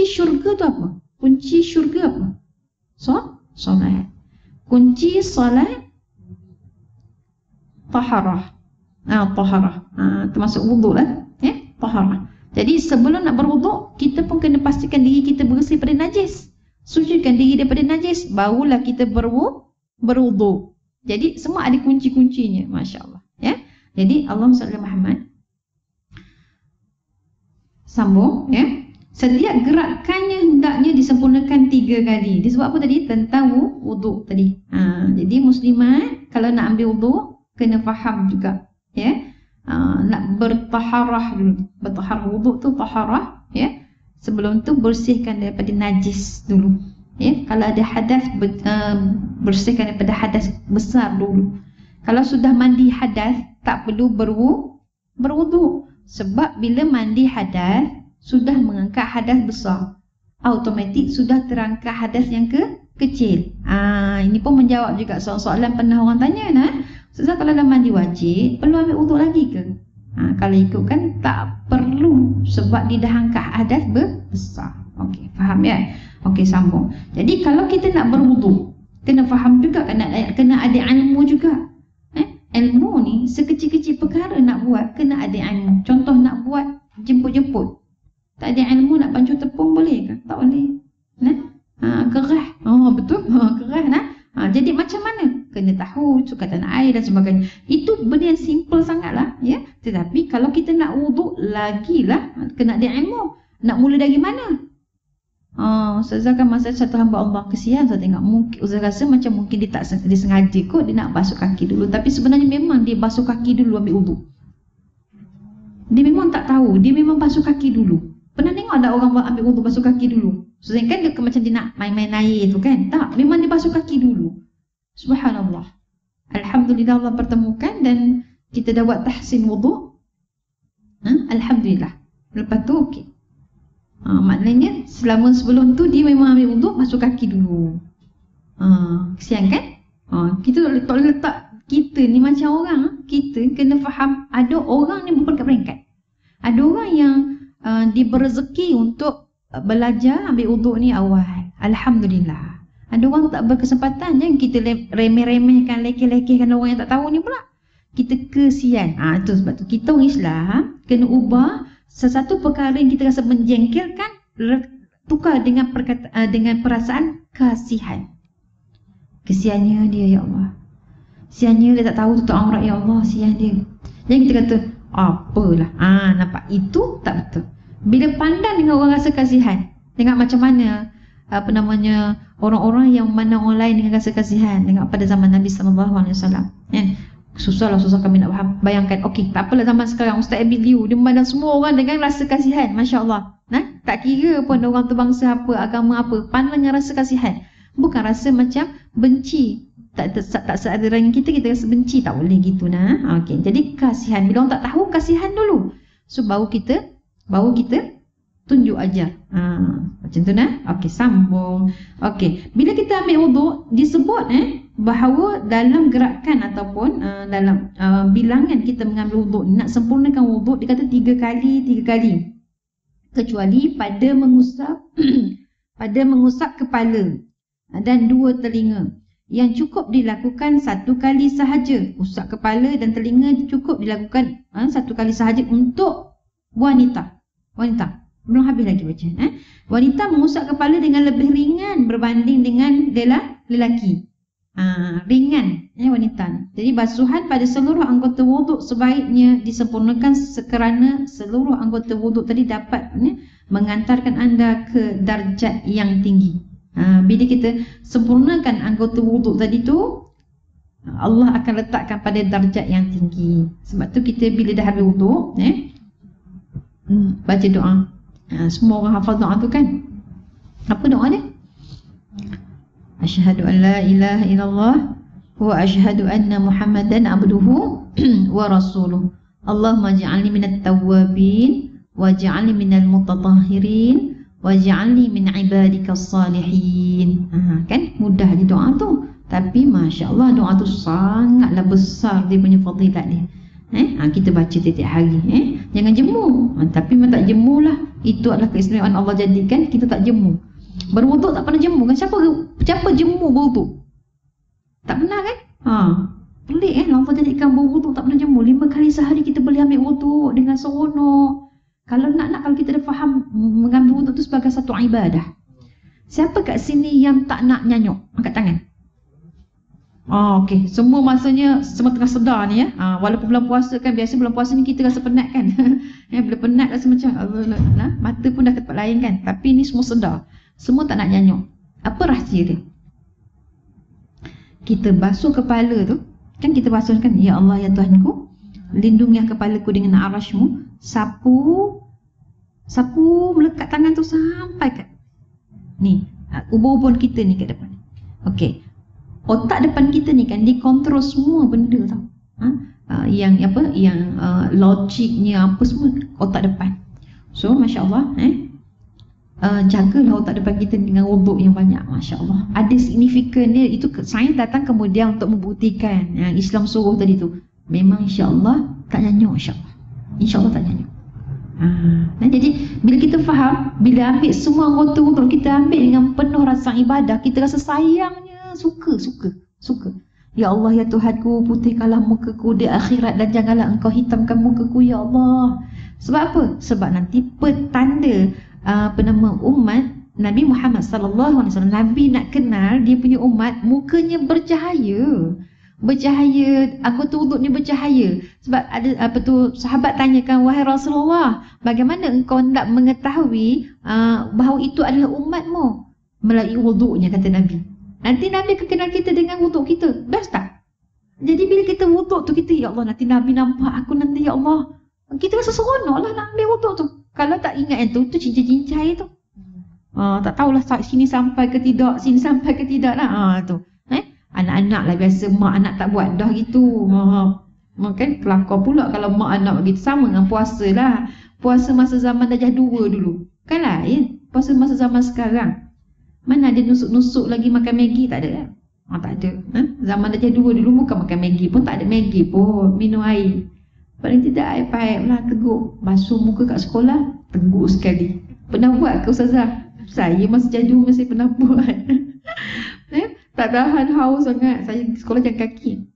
syurga tu apa? Kunci syurga apa? Solat. Kunci solat taharah. Taharah. Termasuk wuduk lah, ya, taharah. Jadi sebelum nak berwuduk, kita pun kena pastikan diri kita bersih daripada najis. Sucikan diri daripada najis, barulah kita berwuduk. Jadi semua ada kunci-kuncinya, masya-Allah, ya. Jadi Allahumma salli Muhammad. Sambung, ya. Setiap gerakannya hendaknya disempurnakan 3 kali. Disebab apa tadi? Tentang wuduk tadi. Jadi muslimat kalau nak ambil wuduk kena faham juga, ya. Nak bertaharah dulu. Bertaharah wuduk tu taharah, ya. Sebelum tu bersihkan daripada najis dulu, ya. Kalau ada hadas, bersihkan daripada hadas besar dulu. Kalau sudah mandi hadas, tak perlu berwuduk. Sebab bila mandi hadas sudah mengangkat hadas besar, automatik sudah terangkat hadas yang kecil. Ini pun menjawab juga soalan pernah orang tanya nah. Ustazah, kalau dalam mandi wajib perlu ambil wuduk lagi ke? Kalau ikut kan tak perlu sebab dia dah angkat hadas besar. Okey, faham ya? Okey, sambung. Jadi kalau kita nak berwuduk, kena faham juga, kena ada ilmu juga. Ilmu ni sekecil-kecil perkara nak buat kena ada ilmu. Contoh nak buat jemput-jemput. Tak ada ilmu nak pancung tepung boleh ke? Tak boleh. Kerah. Betul. Kerah nah. Jadi macam mana? Kena tahu sukatan air dan sebagainya. Itu benda yang simple sangatlah, ya. Tetapi kalau kita nak wuduk lagilah kena ada ilmu. Nak mula dari mana? Ustazah kan masa satu hamba Allah, kesian saya tengok, mungkin Ustazah rasa macam mungkin dia tak disengaja kot dia nak basuh kaki dulu, tapi sebenarnya memang dia basuh kaki dulu ambil wuduk. Dia memang tak tahu, dia memang basuh kaki dulu. Pernah tengok ada orang ambil wuduk basuh kaki dulu? Ustazah kan dia macam dia nak main-main air tu kan? Tak, memang dia basuh kaki dulu. Subhanallah. Alhamdulillah Allah pertemukan dan kita dah buat tahsin wuduk. Alhamdulillah. Lepas tu okey. Maknanya selama sebelum tu dia memang ambil wuduk basuh kaki dulu. Kesian kan? Kita tak boleh letak kita ni macam orang. Kita kena faham ada orang ni berperingkat-peringkat. Ada orang yang dia berrezeki untuk belajar ambil wuduk ni awal. Alhamdulillah. Ada orang tak berkesempatan, jangan kita remeh-remehkan, lekeh-lekehkan orang yang tak tahu ni pula. Kita kesian. Itu sebab tu kita orang Islam kena ubah sesuatu perkara yang kita rasa menjengkelkan, tukar dengan perasaan kasihan. Kesiannya dia, ya Allah. Kesiannya dia tak tahu tutup aurat, ya Allah, kesian dia. Jangan kita kata apalah. Nampak itu tak betul. Bila pandang dengan orang rasa kasihan, tengok macam mana orang-orang yang memandang orang lain dengan rasa kasihan. Tengok pada zaman Nabi SAW, kan? Susah kami nak faham. Bayangkan, okey, tak apalah zaman sekarang Ustaz Abi Liu dia memandang semua orang dengan rasa kasihan, Masya Allah. Tak kira pun orang tu bangsa apa, agama apa, pandang dengan rasa kasihan. Bukan rasa macam benci. Tak seadara dengan kita rasa benci, tak boleh gitu nah. Okey, jadi kasihan. Bila orang tak tahu, kasihan dulu. So baru kita tunjuk ajar. Macam tu nah. Okey, sambung. Okey, bila kita ambil wuduk disebut bahawa dalam gerakan ataupun dalam bilangan kita mengambil wuduk, nak sempurnakan wuduk dia kata 3 kali. Kecuali pada mengusap kepala dan 2 telinga. Yang cukup dilakukan 1 kali sahaja. Usap kepala dan telinga cukup dilakukan 1 kali sahaja untuk wanita. Belum habis lagi baca. Wanita mengusap kepala dengan lebih ringan berbanding dengan lelaki. Ringan wanita. Jadi basuhan pada seluruh anggota wuduk sebaiknya disempurnakan kerana seluruh anggota wuduk tadi dapat mengantarkan anda ke darjat yang tinggi. Bila kita sempurnakan anggota wuduk tadi tu, Allah akan letakkan pada darjat yang tinggi. Sebab tu kita bila dah habis wuduk baca doa. Semua orang hafal doa tu kan? Apa doa dia? Asyhadu an la ilaha illallah wa asyhadu anna Muhammadan abduhu wa rasuluh. Allahumma ja'alni minat tawwabin waj'alni minal mutatahhirin waj'alni min ibadikas salihin. Kan mudah di doa tu, tapi masya-Allah doa tu sangatlah besar dia punya fadilat dia. Kita baca tiap hari. Jangan jemu. Tapi memang tak jemulah. Itu adalah keistimewaan Allah jadikan kita tak jemu. Berwuduk tak pernah jemu kan? Siapa jemu berwuduk? Tak pernah kan? Pelik Allah jadikan berwuduk tak pernah jemu. 5 kali sehari kita boleh ambil wuduk dengan seronok. Kalau kalau kita dah faham mengambil wuduk tu sebagai satu ibadah. Siapa kat sini yang tak nak nyanyuk? Angkat tangan. Okey, semua maksudnya semua tengah sedar ni ya. Walaupun bulan puasa kan, biasa bulan puasa ni kita rasa penat kan. Bila penat rasa macam mata pun dah ke tempat lain kan. Tapi ni semua sedar. Semua tak nak nyanyuk. Apa rahsia dia? Kita basuh kepala tu, kan kita basuh kan, ya Allah ya Tuhanku, lindungilah kepalaku dengan arasy-Mu. Sapu melekat tangan tu sampai kat ni, ubun-ubun kita ni kat depan. Okey. Otak depan kita ni kan dikontrol semua benda tau. Yang logiknya apa semua otak depan. So masya-Allah jagalah otak depan kita dengan wuduk yang banyak. Masya Allah, ada signifikan dia. Itu sains datang kemudian untuk membuktikan yang Islam suruh tadi tu. Memang insya Allah tak nyanyuk, insya Allah tak nyanyuk. Nah, jadi bila kita faham, bila ambil semua anggota wuduk kita ambil dengan penuh rasa ibadah, kita rasa sayangnya, suka. Ya Allah, ya Tuhanku, putihkanlah mukaku di akhirat dan janganlah engkau hitamkan mukaku, ya Allah. Sebab apa? Sebab nanti petanda umat Nabi Muhammad sallallahu alaihi wasallam. Nabi nak kenal dia punya umat, mukanya bercahaya. Anggota wuduk ni bercahaya. Sebab ada sahabat tanyakan, wahai Rasulullah, bagaimana engkau nak mengetahui bahawa itu adalah umatmu? Melalui wuduknya, kata Nabi. Nanti Nabi akan kenal kita dengan wuduk kita. Best tak? Jadi bila kita wuduk tu, kita, ya Allah, nanti Nabi nampak aku nanti, ya Allah. Kita rasa seronok lah nak ambil wuduk tu. Kalau tak ingat yang tu cincai tu. Tak tahulah sini sampai ke tidak, sini sampai ke tidak lah. Tu. Anak-anak lah biasa, mak anak tak buat dah gitu. Kan kelakar pula kalau mak anak begitu. Sama dengan puasa lah. Puasa masa zaman Darjah 2 dulu. Kan lain. Puasa masa zaman sekarang. Mana ada nusuk-nusuk lagi makan Maggi, tak ada kan? Tak ada. Zaman Darjah 2 dulu bukan makan Maggi pun, tak ada Maggi pun. Minum air. Paling tidak air paip lah, teguk. Basuh muka kat sekolah, teguk sekali. Pernah buat ke Ustazah? Saya masa jadu masih pernah buat. Tak tahan haus sangat. Saya sekolah jalan kaki.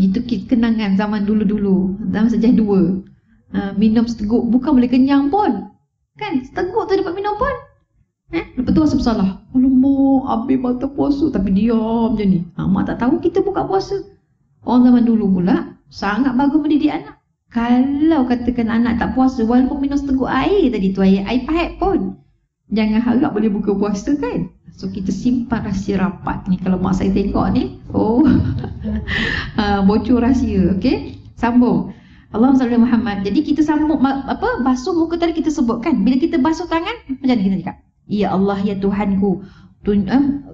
Itu kenangan zaman dulu-dulu. Zaman sejah 2. Minum seteguk, bukan boleh kenyang pun. Kan, seteguk tu dapat minum pun. Lepas tu rasa bersalah. Alamak, habis mata puasa tapi diam je ni. Mak tak tahu kita buka puasa. Orang zaman dulu pula sangat bagus mendidik anak. Kalau katakan anak tak puasa, walaupun minum seteguk air tadi tu, air paip pun, jangan harap boleh buka puasa kan. So kita simpan rahsia rapat ni. Kalau mak saya tengok ni, bocor rahsia. Okay, sambung. Allahumma salli Muhammad. Jadi kita sambung basuh muka tadi kita sebutkan. Bila kita basuh tangan, macam mana kita cakap? Ya Allah, ya Tuhanku,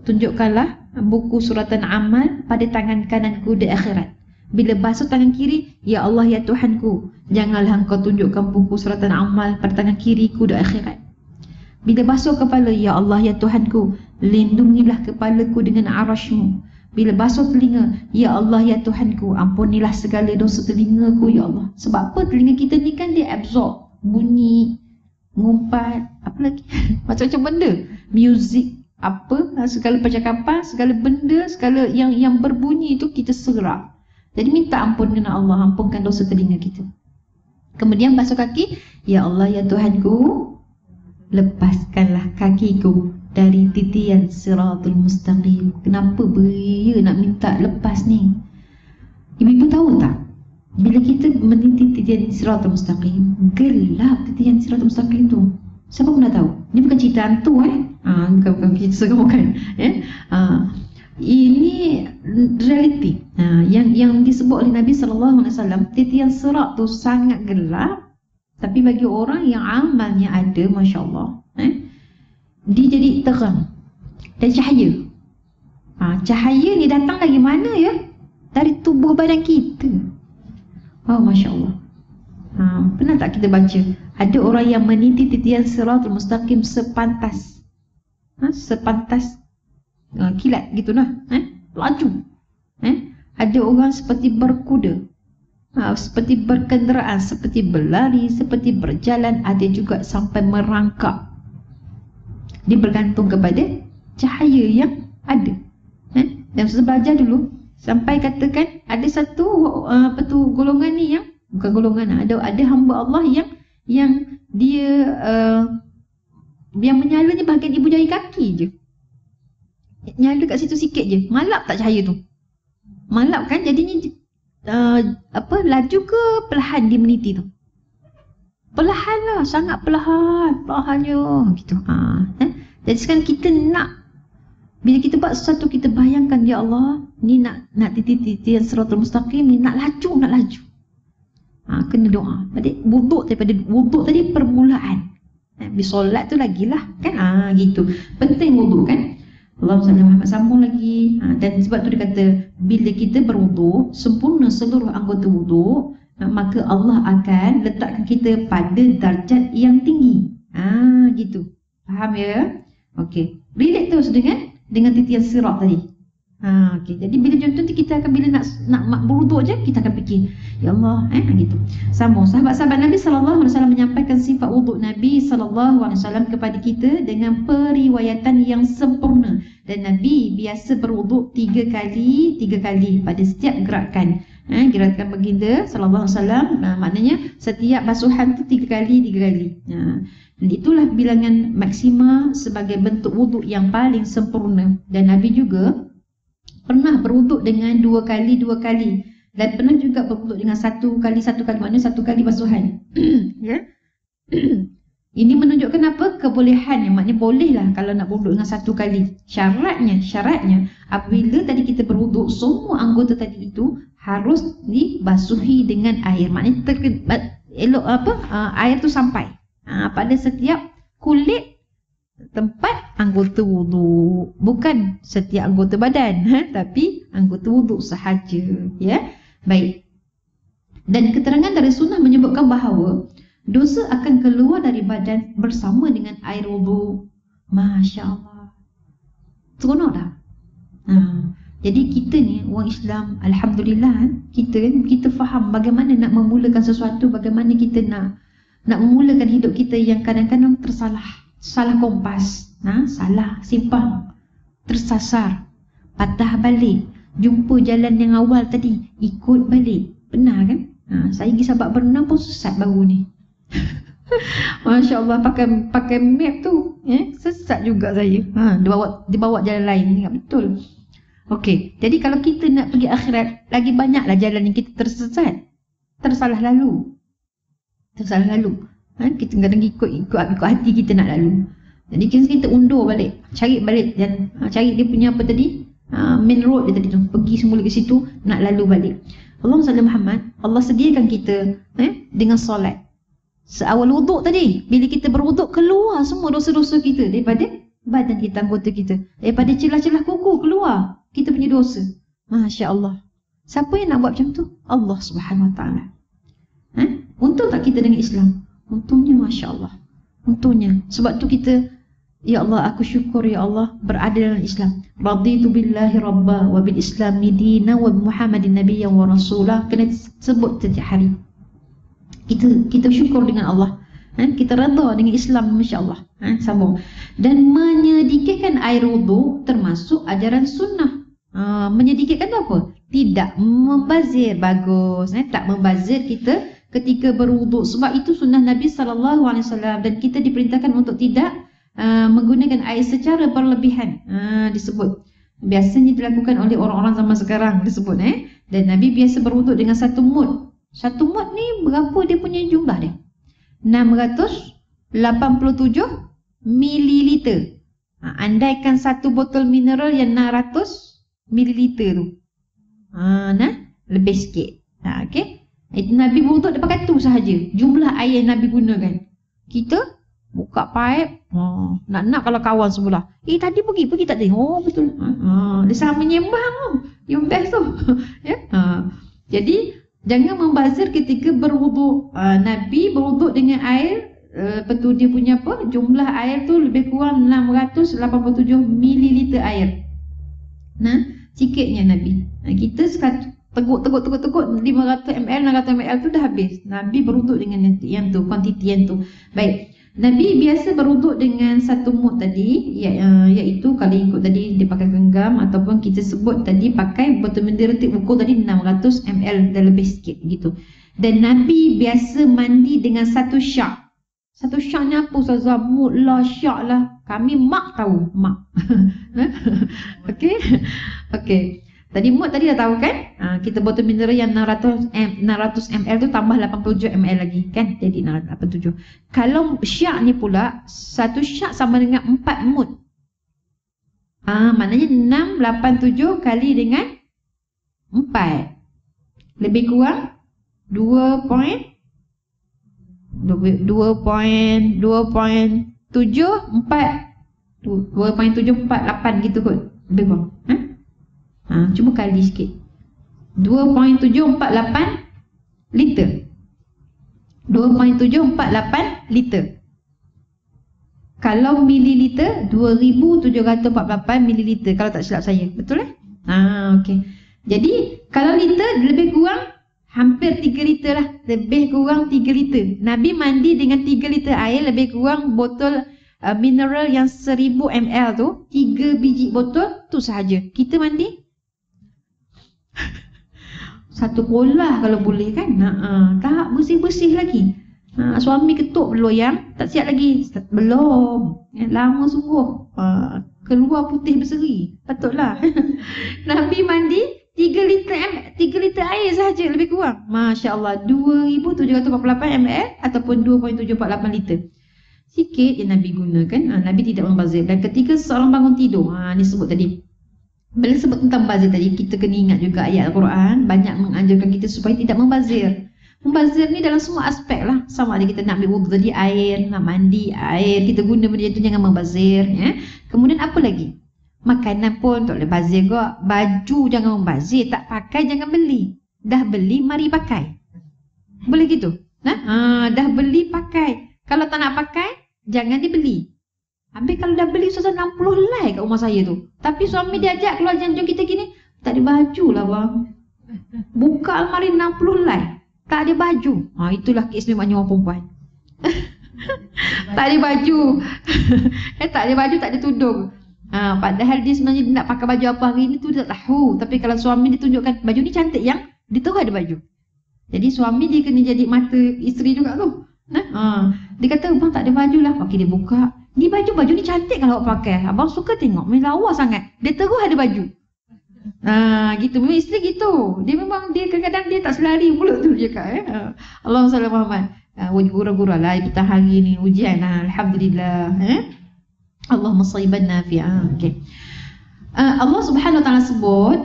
tunjukkanlah buku suratan amal pada tangan kananku di akhirat. Bila basuh tangan kiri, ya Allah, ya Tuhanku, janganlah engkau tunjukkan buku suratan amal pada tangan kiriku di akhirat. Bila basuh kepala, ya Allah, ya Tuhanku, lindungilah kepalaku dengan arasy-Mu. Bila basuh telinga, ya Allah, ya Tuhanku, ampunilah segala dosa telingaku, ya Allah. Sebab apa? Telinga kita ni kan dia absorb bunyi, ngumpat, apa lagi? Macam-macam benda. Muzik, segala percakapan, segala benda, segala yang berbunyi itu kita serap. Jadi minta ampun dengan Allah, ampunkan dosa telinga kita. Kemudian basuh kaki, ya Allah, ya Tuhanku, lepaskanlah kakiku dari titian siratul mustaqim. Kenapa beria nak minta lepas ni? Ibu-ibu tahu tak? Bila kita meniti titian siratul mustaqim, gelap titian siratul mustaqim tu. Siapa pernah tahu? Ini bukan cerita hantu bukan cerita seram kan? Ini realiti. Yang disebut oleh Nabi SAW, titian sirat tu sangat gelap. Tapi bagi orang yang amalnya ada, Masya Allah, dia jadi terang dan cahaya. Cahaya ni datang dari mana ya? Dari tubuh badan kita. Masya Allah. Pernah tak kita baca ada orang yang meniti titian siratul mustaqim sepantas sepantas kilat gitu lah, laju. Ada orang seperti berkuda, seperti berkenderaan, seperti berlari, seperti berjalan, ada juga sampai merangkak. Dia bergantung kepada cahaya yang ada. Dan saya belajar dulu sampai katakan ada satu golongan ni yang bukan golongan, ada hamba Allah yang dia yang menyalanya bahagian ibu jari kaki je. Nyala kat situ sikit je, malap tak cahaya tu? Malap kan, jadinya laju ke perlahan dia meniti tu? Perlahan lah, sangat perlahan, perlahannya gitu. Jadi sekarang kita nak, bila kita buat sesuatu, kita bayangkan, ya Allah, ni nak titi-titi yang siratul mustaqim ni, nak laju. Kena doa. Jadi daripada wuduk tadi permulaan. Bila solat tu lagilah kan, gitu. Penting wuduk kan. Allahumma salli Muhammad, sambung lagi. Dan sebab tu dia kata, bila kita berwuduk sempurna seluruh anggota wuduk, maka Allah akan letakkan kita pada darjat yang tinggi. Gitu. Faham ya? Okey. Relate terus dengan titian sirat tadi. Okey. Jadi bila contoh tu kita akan bila nak berwuduk je kita akan fikir, ya Allah, gitu. Sambung. Sahabat-sahabat Nabi sallallahu alaihi wasallam menyampaikan sifat wuduk Nabi sallallahu alaihi wasallam kepada kita dengan periwayatan yang sempurna, dan Nabi biasa berwuduk 3 kali pada setiap gerakan. Gerakan baginda sallallahu alaihi wasallam, maknanya setiap basuhan tu 3 kali. Dan itulah bilangan maksima sebagai bentuk wuduk yang paling sempurna. Dan Nabi juga pernah berwuduk dengan 2 kali, dan pernah juga berwuduk dengan 1 kali, maknanya 1 kali basuhan. Ya. Ini menunjukkan apa? Kebolehan, maknanya bolehlah kalau nak berwuduk dengan 1 kali. Syaratnya apabila tadi kita berwuduk, semua anggota tadi itu harus dibasuhi dengan air. Maknanya air tu sampai pada setiap kulit tempat anggota wuduk, bukan setiap anggota badan, tapi anggota wuduk sahaja, ya. Baik. Dan keterangan dari sunnah menyebutkan bahawa dosa akan keluar dari badan bersama dengan air wuduk. Masya Allah. Seronok dah. Jadi kita ni orang Islam, alhamdulillah, kita faham bagaimana nak memulakan sesuatu, bagaimana kita nak memulakan hidup kita yang kadang-kadang salah kompas, salah simpang, tersasar, patah balik, jumpa jalan yang awal tadi, ikut balik. Benar kan? Saya pergi sabak berenang pun sesat baru ni. Masya Allah, pakai map tu, sesat juga saya. Dibawa jalan lain, ingat betul. Okey, jadi kalau kita nak pergi akhirat, lagi banyaklah jalan yang kita tersesat, tersalah lalu. Kita kadang ikut hati kita nak lalu. Jadi kita undur balik, cari balik, dan cari dia punya apa tadi, main road dia tadi tu, pergi semula ke situ, nak lalu balik. Allahumma salli Muhammad, Allah sediakan kita dengan solat. Seawal wuduk tadi, bila kita berwuduk, keluar semua dosa-dosa kita daripada badan kita, anggota kita, daripada celah-celah kuku keluar kita punya dosa. Masya Allah. Siapa yang nak buat macam tu? Allah Subhanahu Wa Taala. Untung tak kita dengan Islam? Untungnya, Masya Allah. Untungnya. Sebab tu kita, ya Allah, aku syukur ya Allah berada dalam Islam. Raditu billahi rabba wa bil islami dina wa Muhammadin nabiyyan wa rasulah. Kena sebut setiap hari. Kita syukur dengan Allah. Kita redha dengan Islam, Masya Allah. Sambung. Dan menyedikitkan air wuduk termasuk ajaran sunnah. Menyedikitkan apa? Tidak membazir. Bagus. Tak membazir kita ketika berwuduk. Sebab itu sunnah Nabi SAW, dan kita diperintahkan untuk tidak menggunakan air secara berlebihan. Disebut. Biasanya dilakukan oleh orang-orang zaman sekarang, disebut. Dan Nabi biasa berwuduk dengan 1 mud. 1 mud ni berapa dia punya jumlah dia? 687 mililiter. Andaikan 1 botol mineral yang 600 mililiter tu, lebih sikit. Okey. Nabi berwuduk dia pakai tu sahaja, jumlah air yang Nabi gunakan. Kita buka pipe, nak kalau kawan sebelah, tadi pergi tak ada. Oh betul. Dia sama menyembang yang best tu. Ya. Jadi jangan membazir ketika berwuduk. Nabi berwuduk dengan air, betul dia punya apa? Jumlah air tu lebih kurang 687 mililiter air. Sikitnya Nabi. Kita teguk 500 ml, 600 ml tu dah habis. Nabi berwuduk dengan yang tu, kuantiti yang tu. Baik. Nabi biasa berwuduk dengan 1 mud tadi, iaitu kalau ikut tadi dia pakai genggam, ataupun kita sebut tadi pakai botol mineral tip ukur tadi 600 ml dan lebih sikit gitu. Dan Nabi biasa mandi dengan 1 syak. 1 syak ni apa Ustazah? Mud lah, syak lah. Kami mak tahu, mak. Okey. Tadi mud tadi dah tahu kan? Kita botol mineral yang 600 ml tu tambah 87 ml lagi kan? Jadi 87. Kalau syak ni pula, 1 syak sama dengan 4 mud. Maknanya 687 kali dengan 4. Lebih kurang 2.74 2.748 gitu kot. Lebih kurang. Cuba kali sikit. 2.748 liter. 2.748 liter. Kalau mililiter 2748 mililiter kalau tak silap saya. Betul okey. Jadi kalau liter lebih kurang hampir 3 liter lah. Lebih kurang 3 liter. Nabi mandi dengan 3 liter air, lebih kurang botol mineral yang 1000 ml tu, 3 biji botol tu sahaja. Kita mandi satu bola kalau boleh kan. Tak bersih-bersih lagi. Suami ketuk belum yang tak siap lagi. Belum. Lama sungguh. Keluar putih berseri. Patutlah. Nabi mandi 3 liter air sahaja lebih kurang. Masya Allah. 2748 ml ataupun 2.748 liter. Sikit yang Nabi gunakan. Nabi tidak membazir. Dan ketika seorang bangun tidur, ni sebut tadi, bila sebut tentang membazir tadi, kita kena ingat juga ayat Al-Quran banyak mengajarkan kita supaya tidak membazir. Membazir ni dalam semua aspek lah. Sama ada kita nak ambil wudhu tadi, air, nak mandi, air, kita guna benda itu, jangan membazir. Kemudian apa lagi? Makanan pun tak boleh bazir kok. Baju jangan membazir. Tak pakai jangan beli. Dah beli mari pakai. Boleh gitu? Dah beli pakai. Kalau tak nak pakai jangan dibeli. Habis kalau dah beli susah 60 helai kat rumah saya tu. Tapi suami dia ajak keluar jam kita gini, tak ada baju lah bang. Buka almari 60 helai. Tak ada baju. Itulah keistimewaannya orang perempuan. Tak ada baju. Tak ada baju, tak ada tudung. Padahal dia sebenarnya nak pakai baju apa hari ni tu dia tak tahu. Tapi kalau suami dia tunjukkan baju ni cantik yang, dia tahu ada baju. Jadi suami dia kena jadi mata isteri juga tu. Dia kata, bang tak ada baju lah. Okey, dia buka. Ni baju ni cantik kalau awak pakai. Abang suka tengok, memang lawa sangat. Dia terus ada baju. Gitu, memang isteri gitu. Dia memang, dia kadang-kadang dia tak selari mulut tu je kak. Allahumma salli ala Muhammad. Gurau-gurau lah kita hari ni ujian. Alhamdulillah. Allahumma sayyiban nafi'ah. Okay. Allah Subhanahu wa taala sebut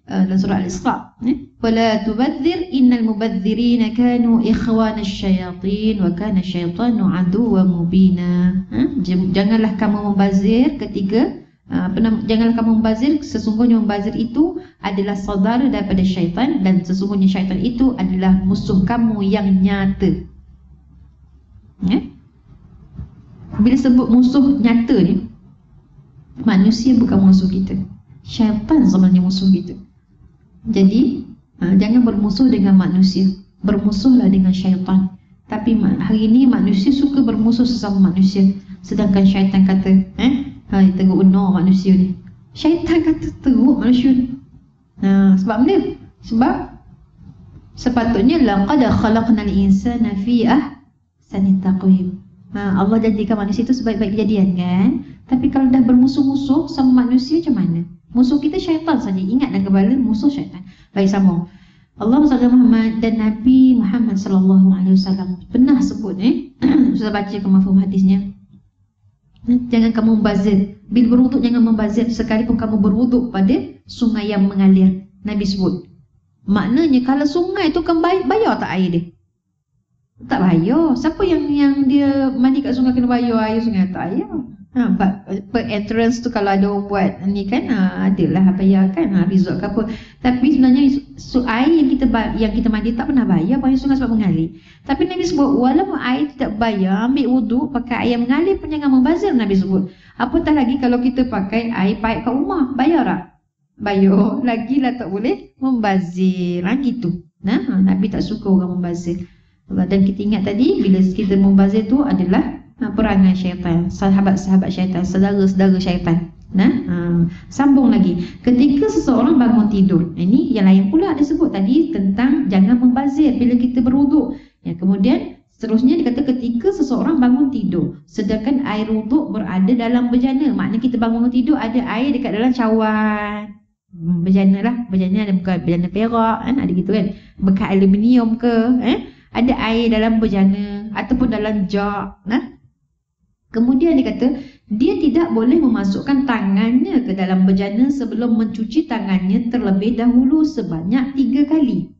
dalam surah Al-Isra, wala tubadzir innal mubadzirina kanu ikhwana asyayatin wa kana syaitanu aduwwan mubina. Janganlah kamu membazir ketika janganlah kamu membazir, sesungguhnya membazir itu adalah saudara daripada syaitan dan sesungguhnya syaitan itu adalah musuh kamu yang nyata. Bila sebut musuh nyata ni, manusia bukan musuh kita. Syaitan sebenarnya musuh kita. Jadi jangan bermusuh dengan manusia, bermusuhlah dengan syaitan. Tapi hari ini manusia suka bermusuh sesama manusia. Sedangkan syaitan kata teruk benar manusia ni. Syaitan kata teruk manusia ni. Sebab mana? Sebab sepatutnya laqad khalaqnal insana fi ahsani taqwim. Allah jadikan manusia itu sebaik-baik kejadian kan. Tapi kalau dah bermusuh-musuh sama manusia macam mana? Musuh kita syaitan saja. Ingat dalam kepala, musuh syaitan. Baik, sama. Allah Muhammad dan Nabi Muhammad SAW pernah sebut sudah baca ke mafhum hadisnya. Jangan kamu membazir. Bila berwuduk jangan membazir, sekalipun kamu berwuduk pada sungai yang mengalir. Nabi sebut. Maknanya kalau sungai tu kan bayar tak air dia? Tak bayar. Siapa yang dia mandi kat sungai kena bayar air sungai? Tak bayar. Per entrance tu kalau ada orang buat ni kan, adalah bayar kan, resort ke apa. Tapi sebenarnya air yang kita mandi tak pernah bayar, bayar sungai sebab mengalir. Tapi Nabi sebut walaupun air tidak bayar, ambil wuduk pakai air yang mengalir pun jangan membazir. Nabi sebut. Apatah lagi kalau kita pakai air paip kat rumah, bayar tak? Bayar. Lagilah tak boleh membazir. Gitu. Nabi tak suka orang membazir. Dan kita ingat tadi bila kita membazir tu adalah perangai syaitan, sahabat-sahabat syaitan, saudara-saudara syaitan. Sambung lagi. Ketika seseorang bangun tidur, ini yang lain pula ada sebut tadi tentang jangan membazir bila kita berwuduk. Kemudian seterusnya dikata ketika seseorang bangun tidur sedangkan air wuduk berada dalam bejana. Maknanya kita bangun tidur ada air dekat dalam cawan. Bejana lah, bejana ada bukan bejana perak kan, ada gitu kan. Bekas aluminium ke, ada air dalam bejana ataupun dalam jug. Kemudian dia kata dia tidak boleh memasukkan tangannya ke dalam bejana sebelum mencuci tangannya terlebih dahulu sebanyak 3 kali.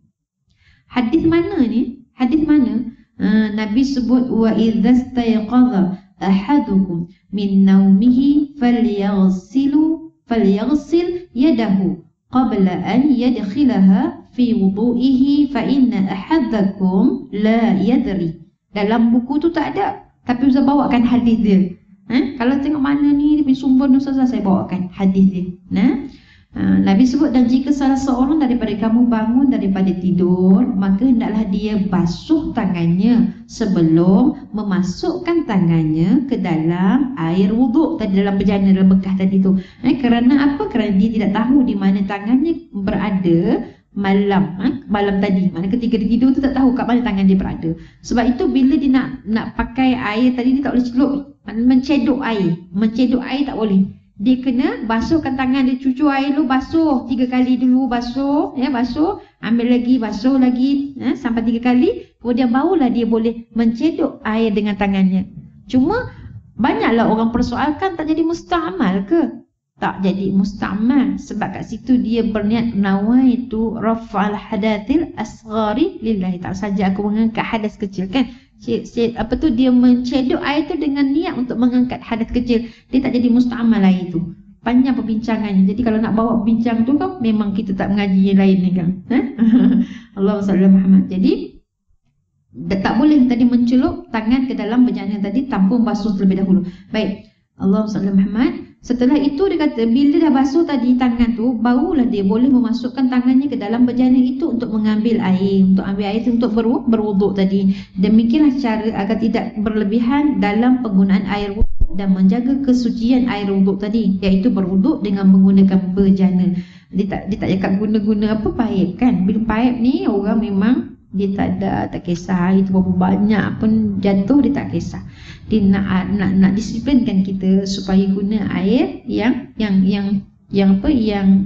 Hadis mana ni? Hadis mana? Nabi sebut wa idza stayqadha ahadukum min naumihi falyaghsil yadahu qabla an yadkhilaha fi wudu'ihi fa inna ahadakum la yadri. Dalam buku tu tak ada, tapi Ustaz bawakan hadis dia. Kalau tengok mana ni dia punya sumber ni Ustazah, saya bawakan hadis dia. Nabi sebut, dan jika salah seorang daripada kamu bangun daripada tidur, maka hendaklah dia basuh tangannya sebelum memasukkan tangannya ke dalam air wuduk tadi, dalam bejana, dalam bekas tadi tu. Kerana apa? Kerana dia tidak tahu di mana tangannya berada malam tadi. Mana ketika dia tidur tu tak tahu kat mana tangan dia berada. Sebab itu bila dia nak pakai air tadi, dia tak boleh celup, mencedok air. Mencedok air tak boleh. Dia kena basuhkan tangan dia, cucur air dulu, basuh 3 kali dulu, basuh, basuh, ambil lagi, basuh lagi, sampai 3 kali, kemudian barulah dia boleh mencedok air dengan tangannya. Cuma banyaklah orang persoalkan, tak jadi musta'mal ke? Tak jadi musta'mal, sebab kat situ dia berniat nawaitu raf'al hadathil asghari lillahi ta'ala, saja aku mengangkat hadas kecil, kan? Dia mencedok air tu dengan niat untuk mengangkat hadas kecil. Dia tak jadi musta'mal air tu. Panjang perbincangannya. Jadi kalau nak bawa bincang tu kan, memang kita tak mengaji yang lain ni kan. Allahumma salli ala Muhammad. Jadi tak boleh tadi mencelup tangan ke dalam bejana tadi tanpa basuh terlebih dahulu. Baik, Allahumma salli ala Muhammad. Setelah itu dia kata, bila dah basuh tadi tangan tu, barulah dia boleh memasukkan tangannya ke dalam bejana itu untuk mengambil air, untuk ambil air untuk berwuduk tadi. Demikianlah cara agar tidak berlebihan dalam penggunaan air wuduk dan menjaga kesucian air wuduk tadi, iaitu berwuduk dengan menggunakan bejana. Dia tak cakap guna-guna apa, paip kan. Bila paip ni orang memang dia tak kisah air tu berapa banyak pun jatuh, dia tak kisah. Dia nak disiplinkan kita supaya guna air yang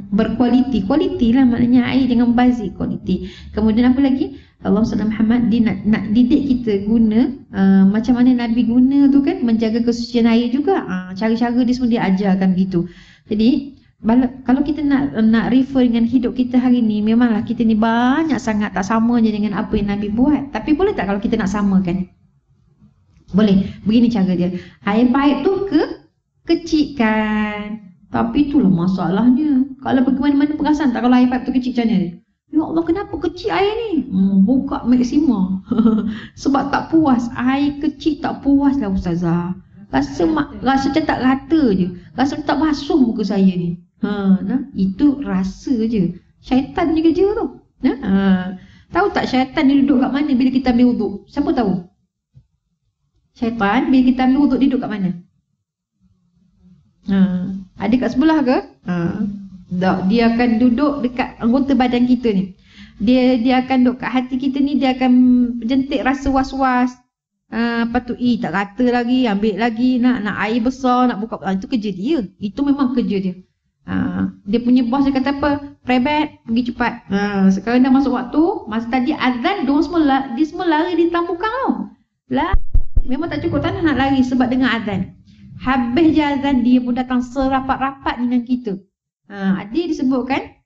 berkualiti lah, maknanya air dengan bazir, kualiti. Kemudian apa lagi? Allah SWT Muhammad dia nak didik kita guna macam mana Nabi guna tu kan, menjaga kesucian air juga. Cara-cara dia semua dia ajarkan begitu. Jadi kalau kita nak refer dengan hidup kita hari ni, memanglah kita ni banyak sangat tak sama je dengan apa yang Nabi buat. Tapi boleh tak kalau kita nak samakan? Boleh. Begini cara dia. Air paip tu kecilkan. Tapi itulah masalahnya. Kalau pergi mana-mana perasan tak kalau air paip tu kecil macam mana? Ya Allah, kenapa kecil air ni? Buka maksima. Sebab tak puas. Air kecil tak puas lah Ustazah. Rasa macam tak rata je. Rasa tak basuh muka saya ni. Itu rasa je. Syaitan je kerja tu. Tahu tak syaitan dia duduk kat mana bila kita ambil wuduk? Siapa tahu? Syaitan bila kita ambil wuduk dia duduk kat mana? Ada kat sebelah ke? Tak, dia akan duduk dekat anggota badan kita ni. Dia akan duduk kat hati kita ni, dia akan jentik rasa was-was. Lepas tu tak rata lagi, ambil lagi, nak air besar, nak buka. Itu kerja dia. Itu memang kerja dia. Dia punya bos dia kata apa? Private, pergi cepat. Sekarang dah masuk waktu. Masa tadi azan, dia semua lari di tambukang tau. Memang tak cukup tanah nak lari sebab dengar azan. Habis je azan, dia pun datang serapat-rapat dengan kita. Dia disebutkan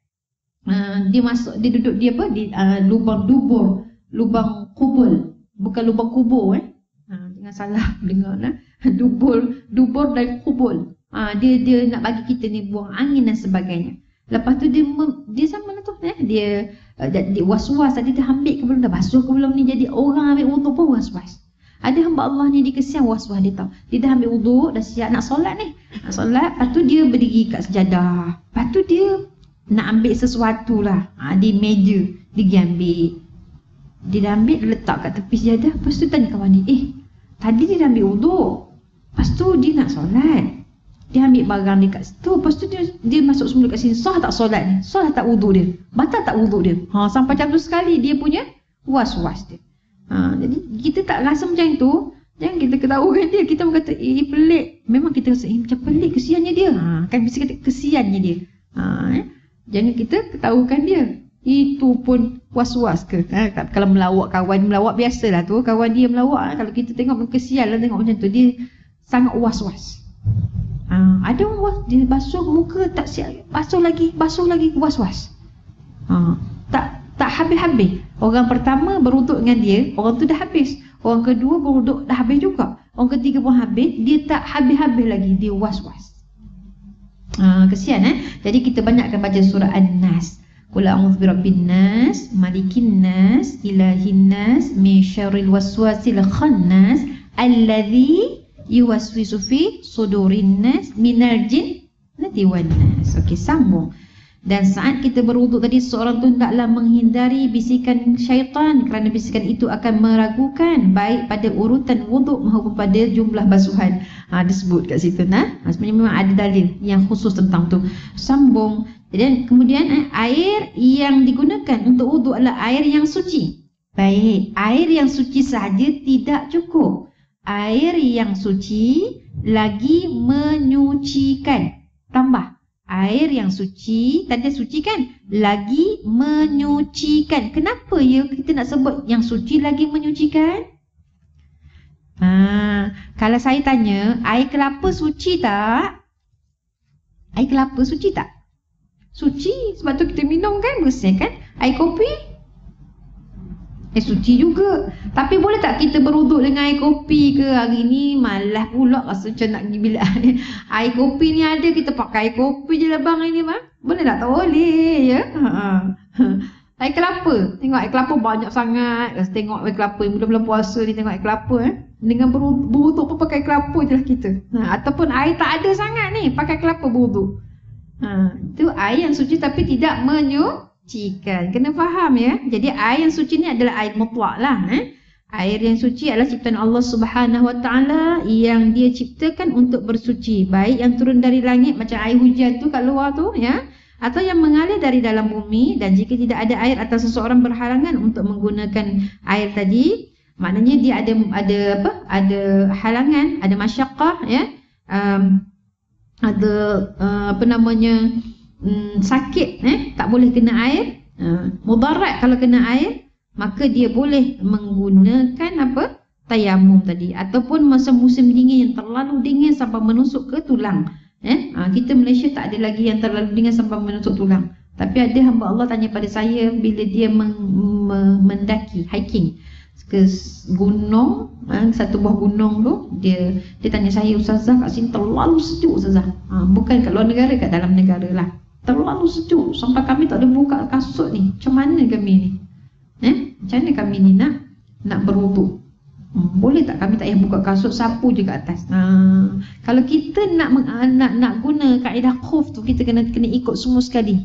dia duduk dia apa? Di lubang dubur, lubang kubur. Bukan lubang kubur jangan salah dengar lah. Dubur dan kubur. Dia nak bagi kita ni buang angin dan sebagainya. Lepas tu dia sama lah tu dia was-was tadi, dia ambil ke belum, dah basuh ke belum ni. Jadi orang ambil wuduk pun was-was. Ada hamba Allah ni dia kesian was-was, dia tahu. Dia dah ambil wuduk, dah siap nak solat ni. Nak solat, lepas tu dia berdiri kat sejadah. Lepas tu dia nak ambil sesuatu lah. Di meja, dia pergi ambil. Dia dah ambil, dia letak kat tepi sejadah. Lepas tu tanya kawan ni, tadi dia dah ambil wuduk. Lepas tu dia nak solat. Dia ambil barang dia kat situ. Lepas tu dia masuk semula kat sini. Sah tak solat ni? Sah tak wuduk dia? Batal tak wuduk dia? Sampai macam tu sekali dia punya was-was dia. Jadi kita tak rasa macam tu, jangan kita ketahukan dia. Kita pun kata pelik. Memang kita rasa macam pelik, kesiannya dia. Kan mesti kata kesiannya dia. Jangan kita ketahukan dia. Itu pun was-was ke? Kalau melawak kawan, melawak biasalah tu. Kawan dia melawak. Kalau kita tengok kesian lah tengok macam tu. Dia sangat was-was. Ada orang dia basuh muka tak siap, basuh lagi, was-was. Tak habis-habis. Orang pertama berwuduk dengan dia, orang tu dah habis. Orang kedua berwuduk dah habis juga. Orang ketiga pun habis, dia tak habis-habis lagi, dia was-was. Kesian Jadi kita banyakkan baca surah An-Nas. Qul a'udzu birabbin nas, malikin nas, ilahin nas, min syarril waswasil khannas, allazi yuwaswisu fi sudurin nas minal jinnati wan nas. Okey, sambung. Dan saat kita berwuduk tadi, seorang tu hendaklah menghindari bisikan syaitan, kerana bisikan itu akan meragukan baik pada urutan wuduk maupun pada jumlah basuhan. Disebut kat situ sebenarnya memang ada dalil yang khusus tentang tu. Sambung. Dan kemudian air yang digunakan untuk wuduk adalah air yang suci. Baik, air yang suci sahaja tidak cukup. Air yang suci lagi menyucikan. Tambah. Air yang suci, tadi suci kan? Lagi menyucikan. Kenapa ya kita nak sebut yang suci lagi menyucikan? Kalau saya tanya, air kelapa suci tak? Air kelapa suci tak? Suci, sebab tu kita minum kan, bersih kan? Air kopi? Suci juga. Tapi boleh tak kita berwuduk dengan air kopi ke? Hari ni malas pula rasa macam nak pergi bilik air. Air kopi ni ada, kita pakai air kopi je lah bang ini bang. Boleh tak? Tak boleh ya. Air kelapa. Tengok air kelapa banyak sangat. Tengok air kelapa, bulan-bulan puasa ni tengok air kelapa Dengan berwuduk pun pakai kelapa je lah kita. Ataupun air tak ada sangat ni, pakai kelapa berwuduk. Itu air yang suci tapi tidak menyucikan. Kena faham ya. Jadi air yang suci ni adalah air mutlak lah. Air yang suci adalah ciptaan Allah Subhanahu Wa Taala yang Dia ciptakan untuk bersuci. Baik yang turun dari langit macam air hujan tu kat luar tu ya, atau yang mengalir dari dalam bumi. Dan jika tidak ada air atau seseorang berhalangan untuk menggunakan air tadi, maknanya dia ada halangan, ada masyaqqah ya. Ada sakit tak boleh kena air, mudarat kalau kena air, maka dia boleh menggunakan tayamum tadi. Ataupun masa musim dingin yang terlalu dingin sampai menusuk ke tulang. Kita Malaysia tak ada lagi yang terlalu dingin sampai menusuk tulang. Tapi ada hamba Allah tanya pada saya bila dia mendaki, hiking ke gunung, satu buah gunung tu, dia tanya saya, Ustazah kat sini terlalu sejuk Ustazah. Bukan kat luar negara, kat dalam negara lah. Terlalu sejuk sampai kami tak boleh buka kasut ni. Macam mana kami ni? Macam mana kami ni nak berwuduk? Boleh tak kami tak payah buka kasut, sapu je kat atas. Kalau kita nak guna kaedah khuf tu, kita kena ikut semua sekali.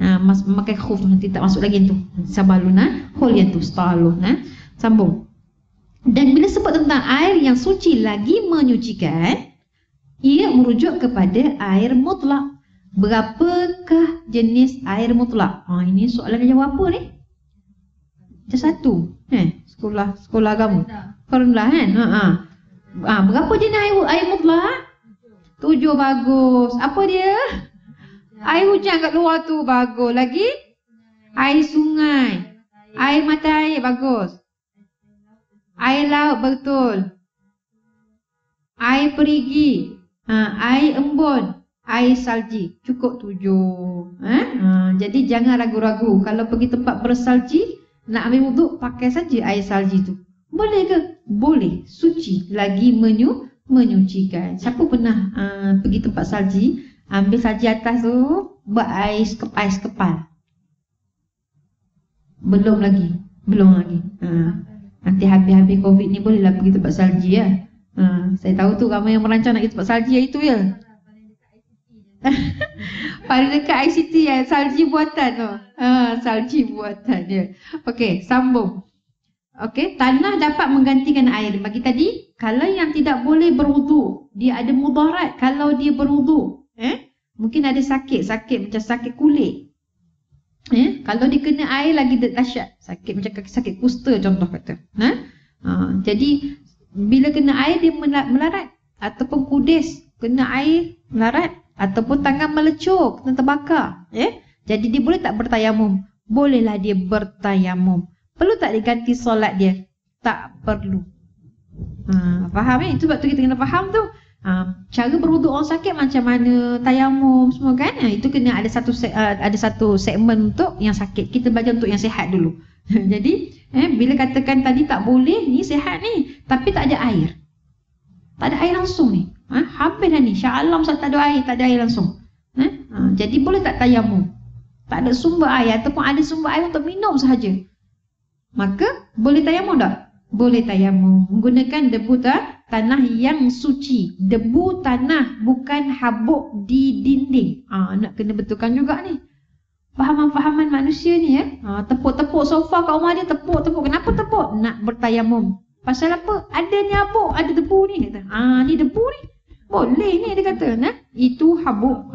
Memakai khuf tu nanti tak masuk lagi tu. Sabalun hol yang tu stalun. Sambung. Dan bila sebut tentang air yang suci lagi menyucikan, ia merujuk kepada air mutlak. Berapakah jenis air mutlak? Ini soalan yang jawab apa ni? Macam satu. Sekolah agama. Rendah kan? Berapa jenis air mutlak? 7. Bagus. Apa dia? Air hujan kat luar tu. Bagus. Lagi? Air sungai. Air mata air. Bagus. Air laut. Betul. Air perigi. Air embun. Air salji. Cukup 7. Jadi jangan ragu-ragu. Kalau pergi tempat bersalji, nak ambil wuduk, pakai saja air salji tu. Boleh ke? Boleh. Suci. Lagi menyucikan. Siapa pernah pergi tempat salji, ambil salji atas tu, buat ais kepal? Belum lagi. Nanti habis-habis COVID ni bolehlah pergi tempat salji ya. Saya tahu tu ramai yang merancang nak pergi tempat salji itu ya. Paling dekat ICT ya, salji buatan tu. Salji buatan dia. Okey, sambung. Okey, tanah dapat menggantikan air. Bagi tadi, kalau yang tidak boleh berwuduk, dia ada mudarat kalau dia berwuduk. Mungkin ada sakit macam sakit kulit. Kalau dia kena air lagi dahsyat. Sakit macam sakit kusta contoh kata. Jadi bila kena air dia melarat, ataupun kudis kena air melarat, ataupun tangan melecur kena terbakar. Jadi dia boleh tak bertayamum? Bolehlah dia bertayamum. Perlu tak diganti solat dia? Tak perlu. Faham Itu sebab tu kita kena faham tu. Cara berwuduk orang sakit macam mana, tayamum semua kan. Itu kena ada satu segmen untuk yang sakit. Kita belajar untuk yang sihat dulu. Jadi bila katakan tadi tak boleh, ni sihat ni, tapi tak ada air. Tak ada air langsung ni. Habis dah ni. Insya Allah tak ada air langsung. Jadi boleh tak tayamum? Tak ada sumber air ataupun ada sumber air untuk minum sahaja. Maka boleh tayamum tak? Boleh tayamum. Menggunakan debu tanah yang suci. Debu tanah, bukan habuk di dinding. Nak kena betulkan juga ni fahaman-fahaman manusia ni ya. Tepuk-tepuk sofa kat rumah dia, tepuk-tepuk. Kenapa tepuk? Nak bertayamum. Pasal apa? Ada nyabuk, ada debu ni kata. Ni debu ni. Boleh ni dia kata. Itu habuk.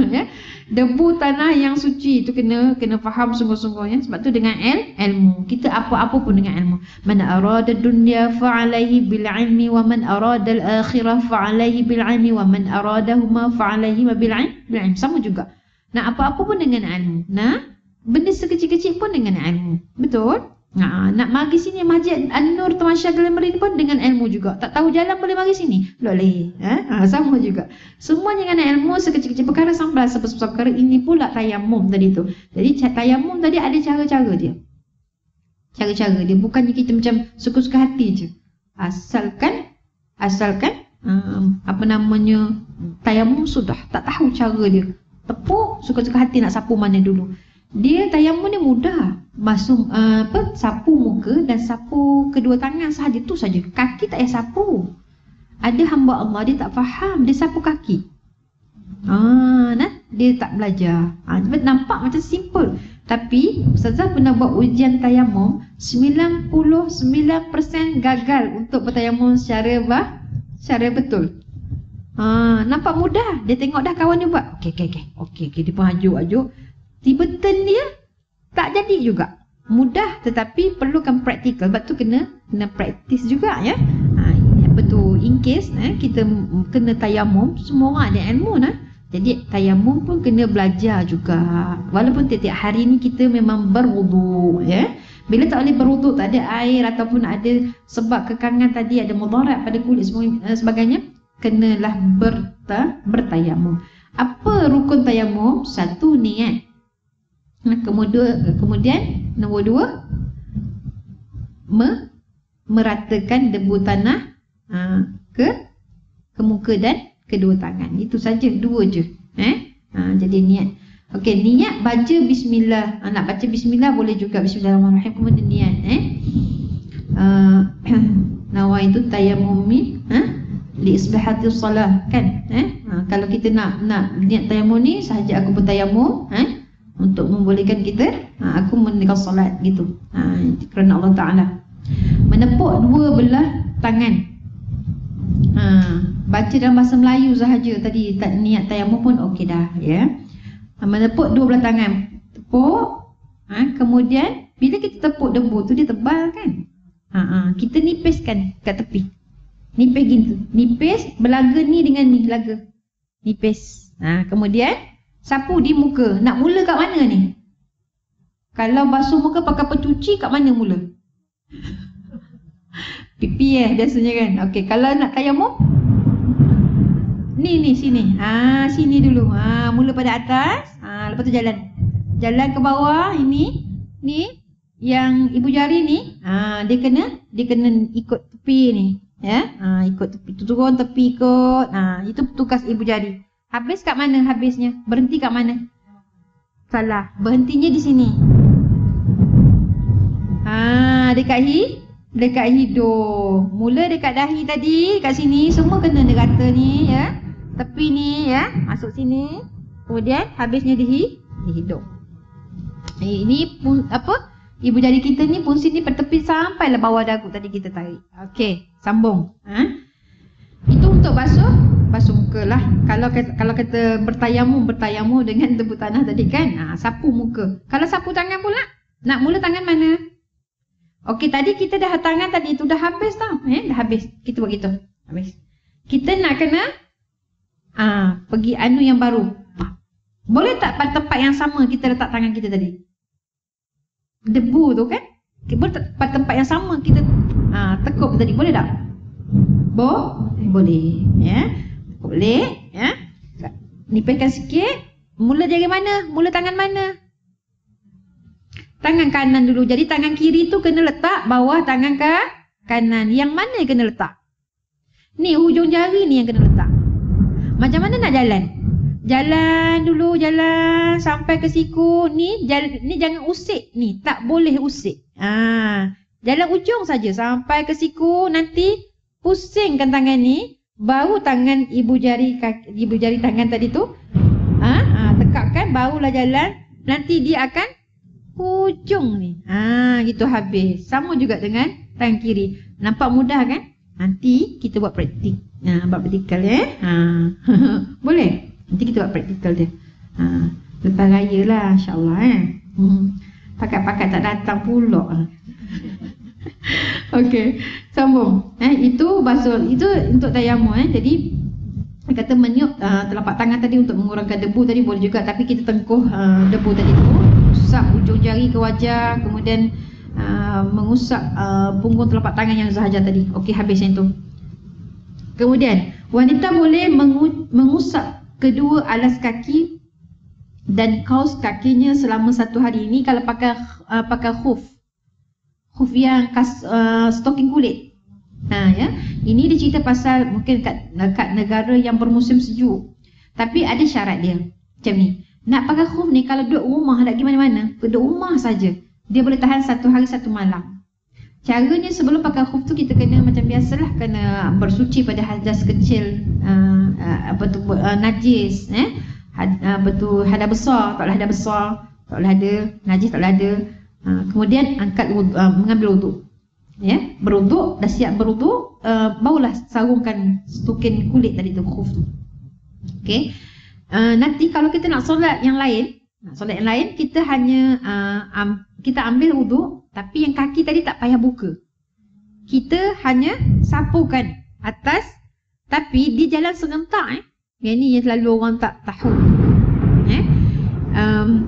Ya. Debu tanah yang suci itu kena faham sungguh-sungguh ya. Sebab tu dengan ilmu. Kita apa-apa pun dengan ilmu. Man arada dunya fa'alaihi bil ilmi wa man arada al akhirah fa'alaihi bil ilmi wa man aradahuma fa'alaihi bil ilmi. Sama juga. Nak apa-apa pun dengan ilmu. Benda sekecil-kecil pun dengan ilmu. Betul? Nak mari sini Masjid An-Nur Tamasya Glamourin pun dengan ilmu juga. Tak tahu jalan boleh mari sini? Boleh. Sama juga. Semuanya dengan ilmu, sekecil-kecil perkara sampai sebesar perkara. Ini pula tayamum tadi tu. Jadi tayamum tadi ada cara-cara dia. Cara-cara dia. Bukannya kita macam suka-suka hati je. Asalkan tayamum sudah. Tak tahu cara dia. Tepuk, suka-suka hati nak sapu mana dulu. Dia tayamum ni mudah. Sapu muka dan sapu kedua tangan sahaja, tu saja. Kaki tak payah sapu. Ada hamba Allah dia tak faham, dia sapu kaki. Dia tak belajar. Nampak macam simple. Tapi Ustazah pernah buat ujian tayamum, 99% gagal untuk bertayamum secara betul. Nampak mudah. Dia tengok dah kawan dia buat. Okey, dia pun ajuk. Tiba turn dia tak jadi juga. Mudah tetapi perlukan praktikal. Sebab tu kena praktis juga ya. Betul. In case kita kena tayamum, semua orang ada ilmu Jadi tayamum pun kena belajar juga. Walaupun tiap-tiap hari ni kita memang berwuduk ya. Bila tak boleh berwuduk, tak ada air ataupun ada sebab kekangan tadi, ada mudarat pada kulit sebagainya, kenalah bertayamum. Apa rukun tayamum? Satu, niat. Kemudian nombor 2, meratakan debu tanah ke muka dan kedua tangan. Itu saja, 2 je. Jadi niat. Okey, niat baca bismillah. Nak baca bismillah boleh juga, bismillahirrahmanirrahim. Kemudian niat nawaitu tayammumi li isbahatis salah kan. Kalau kita nak niat tayammum ni, sahaja aku bertayamum untuk membolehkan kita aku mendirikan solat gitu. Kerana Allah Ta'ala menepuk 2 belah tangan. Baca dalam bahasa Melayu sahaja tadi, tak niat tayamum pun okey dah ya. Menepuk 2 belah tangan. Tepuk. Kemudian bila kita tepuk debu tu dia tebal kan. Kita nipiskan kat tepi. Nipis gitu. Nipis belaga ni dengan ni belaga. Nipis. Kemudian sapu di muka. Nak mula kat mana ni? Kalau basuh muka pakai pencuci, kat mana mula? Pipi biasanya kan. Okey, kalau nak tayamum, ni sini. Sini dulu. Mula pada atas. Lepas tu jalan ke bawah. Ini yang ibu jari ni. Dia kena ikut tepi ni. Ya, ikut tepi. Turun tepi ikut. Itu tugas ibu jari. Habis kat mana habisnya? Berhenti kat mana? Salah. Berhentinya di sini. Dekat hidung. Mula dekat dahi tadi, kat sini semua kena derata ni ya. Tepi ni ya, masuk sini. Kemudian habisnya di hidung. Ini pun apa? Ibu jari kita ni fungsi ni bertepi sampailah bawah dagu tadi kita tarik. Okey, sambung. Itu untuk basuh muka lah. Kalau kita bertayamum dengan debu tanah tadi kan, sapu muka. Kalau sapu tangan pula, nak mula tangan mana? Okey, tadi kita dah tangan tadi tu dah habis tau. Dah habis. Kita buat gitu. Habis. Kita nak kena pergi yang baru. Boleh tak pada tempat yang sama kita letak tangan kita tadi? Debu tu kan? Boleh tak pada tempat yang sama kita tekuk tadi? Boleh tak? Boleh. Ya. Boleh ya. Nipiskan sikit. Mula jari mana? Mula tangan mana? Tangan kanan dulu. Jadi tangan kiri tu kena letak bawah tangan kanan. Yang mana yang kena letak? Ni hujung jari ni yang kena letak. Macam mana nak jalan? Jalan dulu, jalan sampai ke siku. Ni jangan usik ni, tak boleh usik. Jalan ujung saja sampai ke siku, nanti pusingkan tangan ni, baru tangan ibu jari tangan tadi tu tekakkan, barulah jalan. Nanti dia akan hujung ni. Gitu habis. Sama juga dengan tangan kiri. Nampak mudah kan? Nanti kita buat praktik. Buat praktikal ya. Boleh? Nanti kita buat praktikal dia. Lepas raya lah, insyaAllah pakat-pakat tak datang pula. Okey, sambung. Itu basuh, itu untuk tayamum. Jadi kata meniup telapak tangan tadi untuk mengurangkan debu tadi boleh juga, tapi kita tengkuh debu tadi tu, usap ujung jari ke wajah, kemudian mengusap punggung telapak tangan yang sahaja tadi. Okey, habis yang tu. Kemudian wanita boleh mengusap kedua alas kaki dan kaus kakinya selama 1 hari. Ini kalau pakai khuf yang stocking kulit. Ya, ini dia cerita pasal mungkin kat negara yang bermusim sejuk. Tapi ada syarat dia. Macam ni. Nak pakai khuf ni kalau duduk rumah, nak pergi mana-mana, duduk rumah saja, dia boleh tahan 1 hari 1 malam. Caranya sebelum pakai khuf tu kita kena macam biasalah, kena bersuci pada hadas kecil, najis, hadas besar, tak boleh hadas besar, tak boleh ada najis, tak boleh ada. Kemudian angkat mengambil wuduk. Ya, berwuduk, dah siap berwuduk, barulah sarungkan stokin kulit tadi tu, khuf tu. Okey. Nanti kalau kita nak solat yang lain, kita hanya kita ambil wuduk, tapi yang kaki tadi tak payah buka. Kita hanya sapukan atas, tapi dia jalan serentak. Yang ni yang selalu orang tak tahu.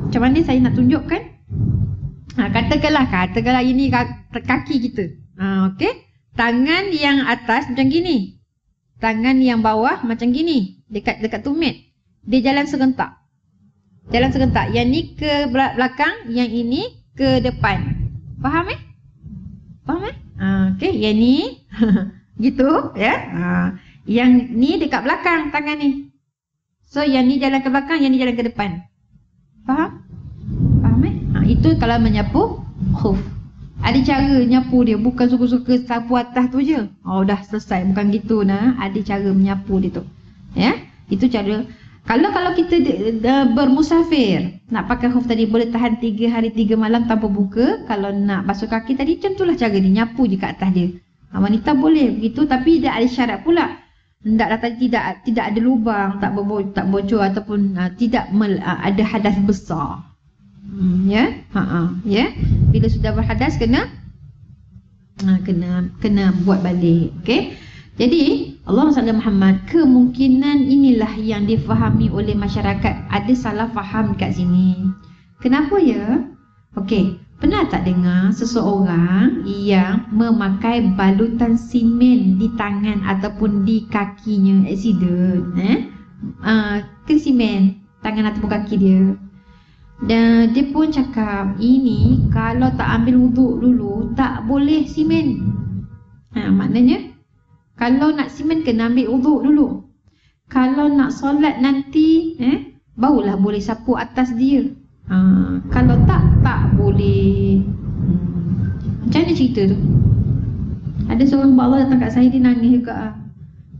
Macam mana saya nak tunjukkan? Katakanlah ini kaki kita. Okey. Tangan yang atas macam gini. Tangan yang bawah macam gini. Dekat tumit. Dia jalan serentak. Yang ni ke belakang, yang ini ke depan. Faham Faham okey, yang ni gitu ya. Yang ni dekat belakang tangan ni. So yang ni jalan ke belakang, yang ni jalan ke depan. Faham? Itu kalau menyapu khuf. Ada cara nyapu dia, bukan suka-suka sapu atas tu je. Dah selesai, bukan gitu nah. Ada cara menyapu dia tu. Ya, itu cara. Kalau kita bermusafir, nak pakai khuf tadi boleh tahan 3 hari 3 malam tanpa buka. Kalau nak basuh kaki tadi, macam itulah cara dia, nyapu je kat atas dia. Wanita boleh begitu, tapi dia ada syarat pula. Tidak ada lubang, tak bocor ataupun tidak ada hadas besar. Ya. Bila sudah berhadas kena buat balik. Okey. Jadi Allah SWT Muhammad, kemungkinan inilah yang difahami oleh masyarakat. Ada salah faham kat sini. Kenapa ya? Okey, pernah tak dengar seseorang yang memakai balutan simen di tangan ataupun di kakinya, accident, ke simen tangan ataupun kaki dia. Dan dia pun cakap, ini kalau tak ambil wuduk dulu tak boleh simen. Maknanya kalau nak simen kena ambil wuduk dulu. Kalau nak solat nanti barulah boleh sapu atas dia. Kalau tak boleh. Macam mana cerita tu? Ada seorang Allah datang kat saya, dia nangis juga.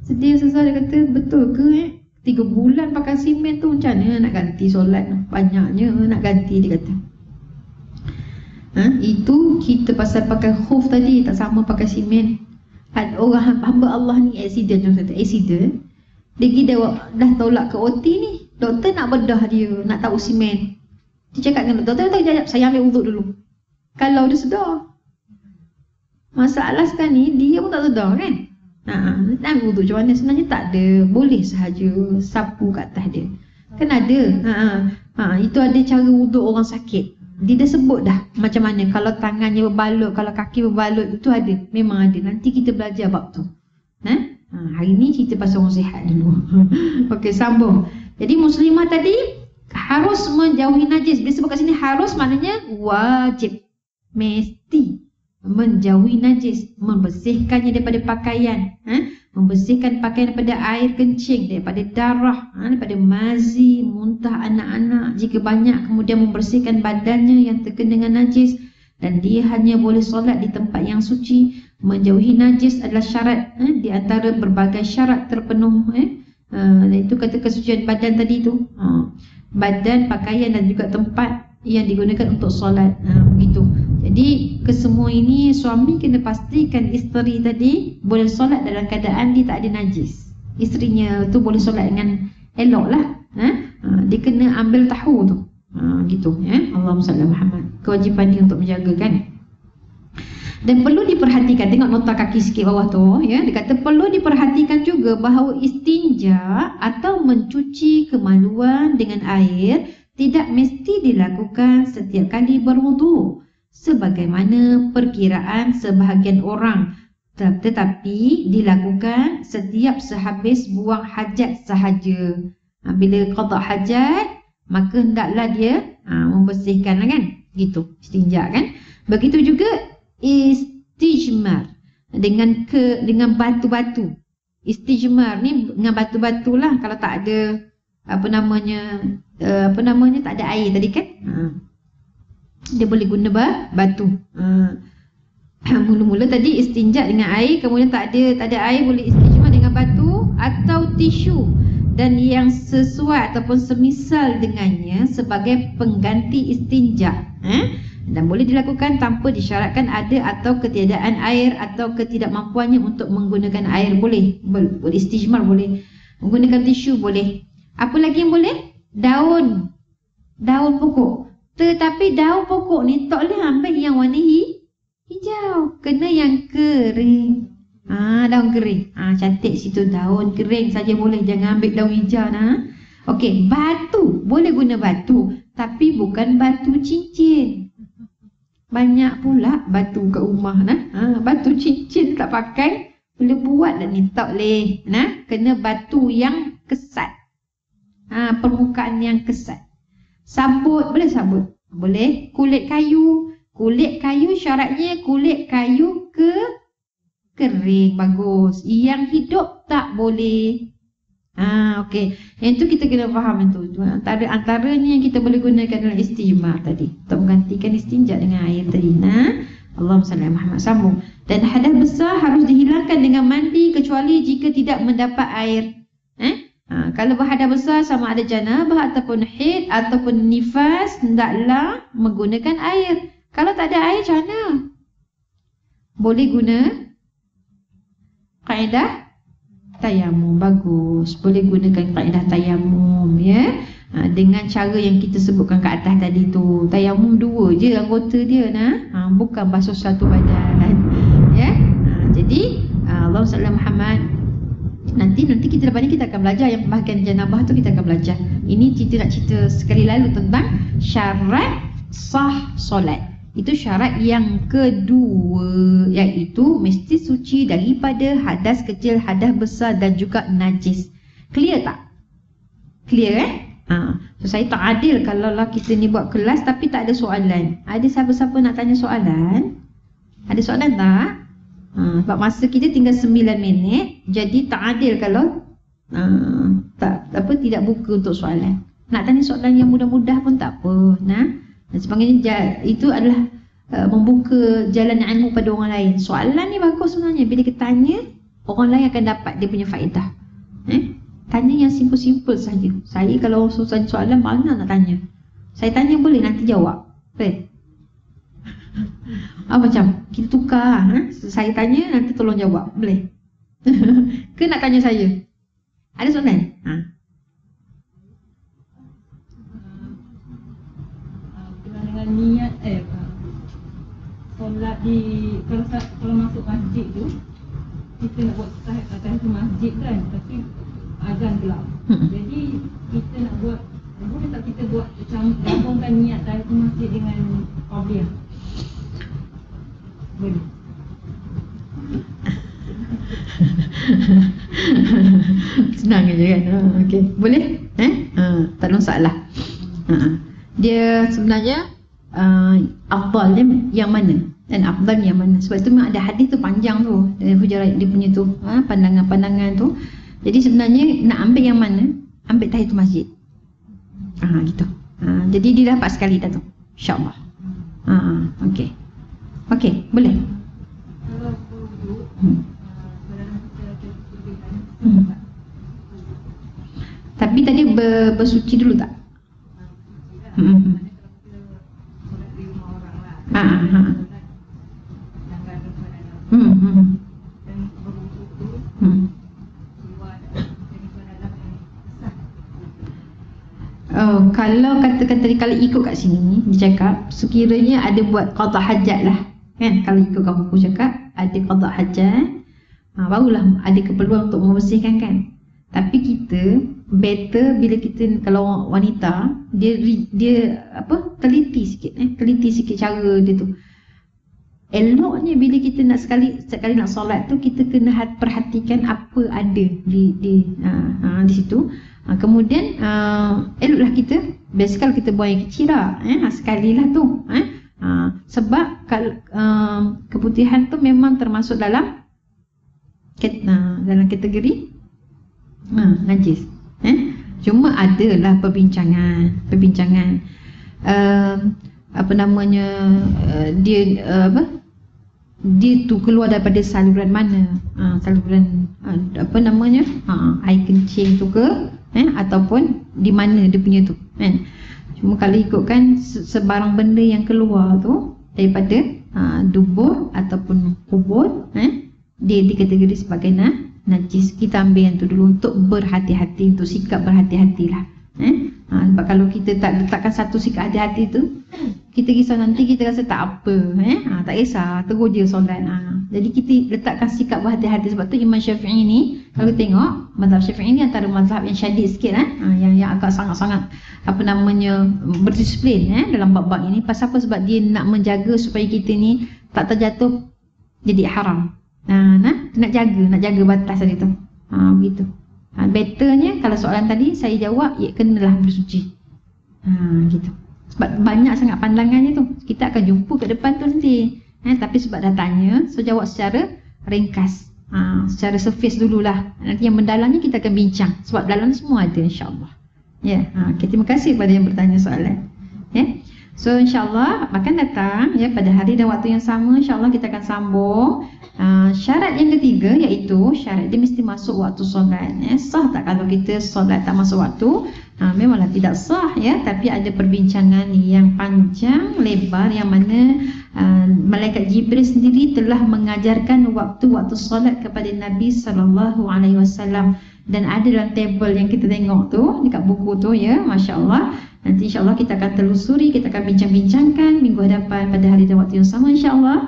Sedih susah, dia kata, betul ke 3 bulan pakai simen tu macam mana nak ganti solat? Banyaknya nak ganti, dia kata. Itu kita pasal pakai khuf tadi, tak sama pakai simen. Ada orang hamba Allah ni accident, dia pergi dah tolak ke OT ni. Doktor nak bedah dia, nak tahu simen. Dia cakap dengan doktor, saya ambil wuduk dulu. Kalau dia sedar. Masalah sekarang ni, dia pun tak sedar kan? Nak ambil wuduk macam mana? Sebenarnya tak ada. Boleh sahaja sapu kat atas dia. Kan ada. Itu ada cara wuduk orang sakit. Dia dah sebut dah macam mana. Kalau tangannya berbalut, kalau kaki berbalut, itu ada. Memang ada. Nanti kita belajar bab tu. Hari ni cerita pasal orang sihat dulu. Okey, sambung. Jadi muslimah tadi harus menjauhi najis. Bila sebut kat sini harus, maknanya wajib, mesti menjauhi najis, membersihkannya daripada pakaian, membersihkan pakaian daripada air kencing, daripada darah, daripada mazi, muntah anak-anak jika banyak, kemudian membersihkan badannya yang terkena dengan najis, dan dia hanya boleh solat di tempat yang suci, Menjauhi najis adalah syarat di antara berbagai syarat terpenuh. Itu kata kesucian badan tadi tu. Badan, pakaian dan juga tempat yang digunakan untuk solat. Begitu. Jadi kesemua ini suami kena pastikan isteri tadi boleh solat dalam keadaan dia tak ada najis. Isterinya tu boleh solat dengan elok lah. Dia kena ambil tahu tu. Gitu ya. Allahumma salli Muhammad. Kewajipan dia untuk menjaga kan. Dan perlu diperhatikan, tengok nota kaki sikit bawah tu ya. Dia kata perlu diperhatikan juga bahawa istinja atau mencuci kemaluan dengan air tidak mesti dilakukan setiap kali berwudu sebagaimana perkiraan sebahagian orang, tetapi dilakukan setiap sehabis buang hajat sahaja. Bila qada hajat, maka hendaklah dia membersihkan kan, gitu, istinja kan. Begitu juga istijmar dengan batu-batu. Istijmar ni dengan batu-batu lah kalau tak ada apa namanya tak ada air tadi kan. Dia boleh guna batu. Mula-mula tadi istinja dengan air, kemudian tak ada air, boleh istijmar dengan batu atau tisu dan yang sesuai ataupun semisal dengannya sebagai pengganti istinja. Dan boleh dilakukan tanpa disyaratkan ada atau ketiadaan air atau ketidakmampuannya untuk menggunakan air. Boleh istijmar, boleh menggunakan tisu, boleh. Apa lagi yang boleh? Daun pokok. Tetapi daun pokok ni tak boleh ambil yang warna hijau, kena yang kering. Daun kering. Cantik situ, daun kering saja boleh, jangan ambil daun hijau nah. Okey, batu, boleh guna batu, tapi bukan batu cincin. Banyak pula batu kat rumah nah. Batu cincin tak pakai, boleh buat dah ni, tak boleh nah. Kena batu yang kesat. Permukaan yang kesat. Sabut, boleh sabut? Boleh. Kulit kayu syaratnya kulit kayu kering, bagus. Yang hidup tak boleh. Okey. Yang tu kita kena faham itu. Antaranya yang kita boleh gunakan adalah istijmar tadi, untuk menggantikan istinja dengan air tadi. Allahumma salli Muhammad, sambung. Dan hadas besar harus dihilangkan dengan mandi kecuali jika tidak mendapat air. Kalau berhadas besar sama ada janabah ataupun haid ataupun nifas, hendaklah menggunakan air. Kalau tak ada air macam mana? Boleh guna kaedah tayamum, bagus. Boleh gunakan kaedah tayamum ya. Dengan cara yang kita sebutkan kat atas tadi tu. Tayamum 2 je anggota dia bukan basuh satu badan ya. Jadi Allahumma salli Muhammad. Nanti kita lepas ni kita akan belajar yang bahagian janabah tu, kita akan belajar. Ini kita nak cerita sekali lalu tentang syarat sah solat. Itu syarat yang kedua, iaitu mesti suci daripada hadas kecil, hadas besar dan juga najis. Clear tak? Clear So saya tak adil kalau lah kita ni buat kelas tapi tak ada soalan. Ada siapa-siapa nak tanya soalan? Ada soalan tak? Sebab masa kita tinggal 9 minit. Jadi tak adil kalau tidak buka untuk soalan. Nak tanya soalan yang mudah-mudah pun tak apa. Dan sebagainya. Itu adalah membuka jalan ilmu pada orang lain. Soalan ni bagus sebenarnya. Bila kita tanya, orang lain akan dapat dia punya faedah. Tanya yang simple-simple saja. Saya kalau susah soalan, mana nak tanya? Saya tanya boleh, nanti jawab. Boleh? Macam kita tukar. Saya tanya, nanti tolong jawab. Boleh? Ke nak tanya saya? Ada soalan? Dengan niat solat di kalau masuk masjid tu, kita nak buat tahiyatul masjid kan, tapi azan gelap. Jadi kita nak buat, boleh tak kita buat gabungkan niat tahiyatul masjid dengan qabliyah? Boleh. Senang je kan. Okey, boleh? Tak ada masalah. Dia sebenarnya afdal dia yang mana dan afdal yang mana. Sebab itu memang ada hadis tu panjang tu, Hujarat dia punya tu, pandangan-pandangan tu. Jadi sebenarnya nak ambil yang mana? Ambil tahiyatul masjid. Gitu. Jadi dia dapat sekali dah tu, insya-Allah. Okey. Okey, boleh. Kalau Dalam kita perbezaan Tapi tadi bersuci dulu tak? mana kalau kita solat di rumah orang lah, jangan lupa dalam dan berwudu tu keluar dalam yang besar. Oh, kalau kata-kata kalau ikut kat sini dia cakap sekiranya ada buat qada hajat lah kan, kalau ikutkan buku cakap ada qada hajat, barulah ada keperluan untuk membersihkan kan. Tapi kita better bila kita, kalau wanita dia apa, teliti sikit cara dia tu. Eloknya bila kita nak setiap kali nak solat tu kita kena perhatikan apa ada di situ. Kemudian eloklah kita biasa kalau kita buang air kecil lah, sekalilah tu. Sebab keputihan tu memang termasuk dalam kategori najis. Cuma adalah perbincangan apa namanya, dia tu keluar daripada saluran mana, saluran apa namanya, air kencing tu ke, ataupun di mana dia punya tu kan. Cuma kalau ikutkan sebarang benda yang keluar tu daripada dubur ataupun kubur, dia dikategori sebagai najis. Kita ambil yang tu dulu untuk berhati-hati, untuk sikap berhati-hatilah. Sebab kalau kita tak letakkan satu sikap hati-hati tu, kita risau nanti kita rasa tak apa, tak kisah, terus je solat. Jadi kita letakkan sikap berhati-hati. Sebab tu Imam Syafi'i ni, kalau tengok mazhab Syafi'i ni antara mazhab yang syadid sikit, yang agak sangat-sangat apa namanya berdisiplin dalam bab-bab ini. Pasal apa? Sebab dia nak menjaga supaya kita ni tak terjatuh jadi haram. Nak jaga batas tadi tu. Begitu. Betternya kalau soalan tadi saya jawab, ya kenalah bersuci. Gitu. Sebab banyak sangat pandangannya tu. Kita akan jumpa ke depan tu nanti. Tapi sebab dah tanya, so jawab secara ringkas. Secara surface dululah. Nanti yang mendalamnya kita akan bincang. Sebab dalam semua ada, insya-Allah. Ya. Okay, terima kasih kepada yang bertanya soalan. Ya. So insya-Allah akan datang pada hari dan waktu yang sama, insya-Allah kita akan sambung. Syarat yang ketiga iaitu syarat dia mesti masuk waktu solat. Sah tak kalau kita solat tak masuk waktu? Memanglah tidak sah tapi ada perbincangan yang panjang lebar yang mana malaikat Jibril sendiri telah mengajarkan waktu-waktu solat kepada Nabi SAW, dan ada dalam table yang kita tengok tu dekat buku tu masya-Allah. Nanti insya-Allah kita akan telusuri, kita akan bincang-bincangkan minggu hadapan pada hari dan waktu yang sama insya-Allah,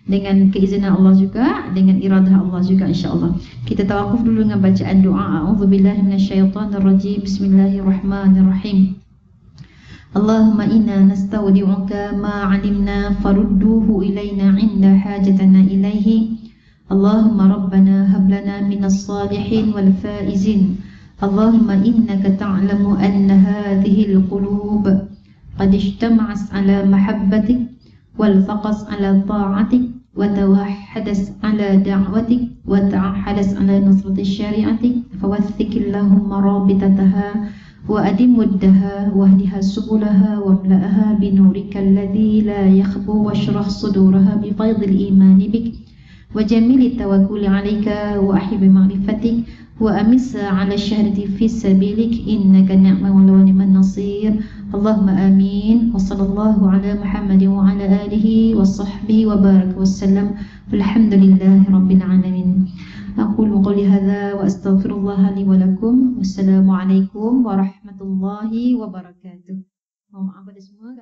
dengan keizinan Allah juga, dengan iradah Allah juga insya-Allah. Kita tawakuf dulu dengan bacaan doa. A'udzubillahi minasyaitonirrajim. Bismillahirrahmanirrahim. Allahumma inna nastaudi'uka ma 'alimna farudduhu ilaina 'inda hajatana ilaihi. Allahumma rabbana hab lana minas salihin wal faizin. اللهم إنك تعلم أن هذه القلوب قد اجتمعت على محبتك والتقت على طاعتك وتوحدت على دعوتك وتعهدت على نصرة شريعتك فوثق اللهم رابطتها وأدم ودها واهدها سبلها واملأها بنورك الذي لا يخبو واشرح صدورها بفيض الإيمان بك وجميل التوكل عليك وأحب معرفتك وأمس على الشهادة في سبيلك إنك نعم المولى ونعم النصير. اللهم آمين. وصلى الله على محمد وعلى آله وصحبه وبارك وسلم. والحمد لله رب العالمين. أقول قولي هذا وأستغفر الله لي ولكم. والسلام عليكم warahmatullahi wabarakatuh. Mohon maaf pada semua.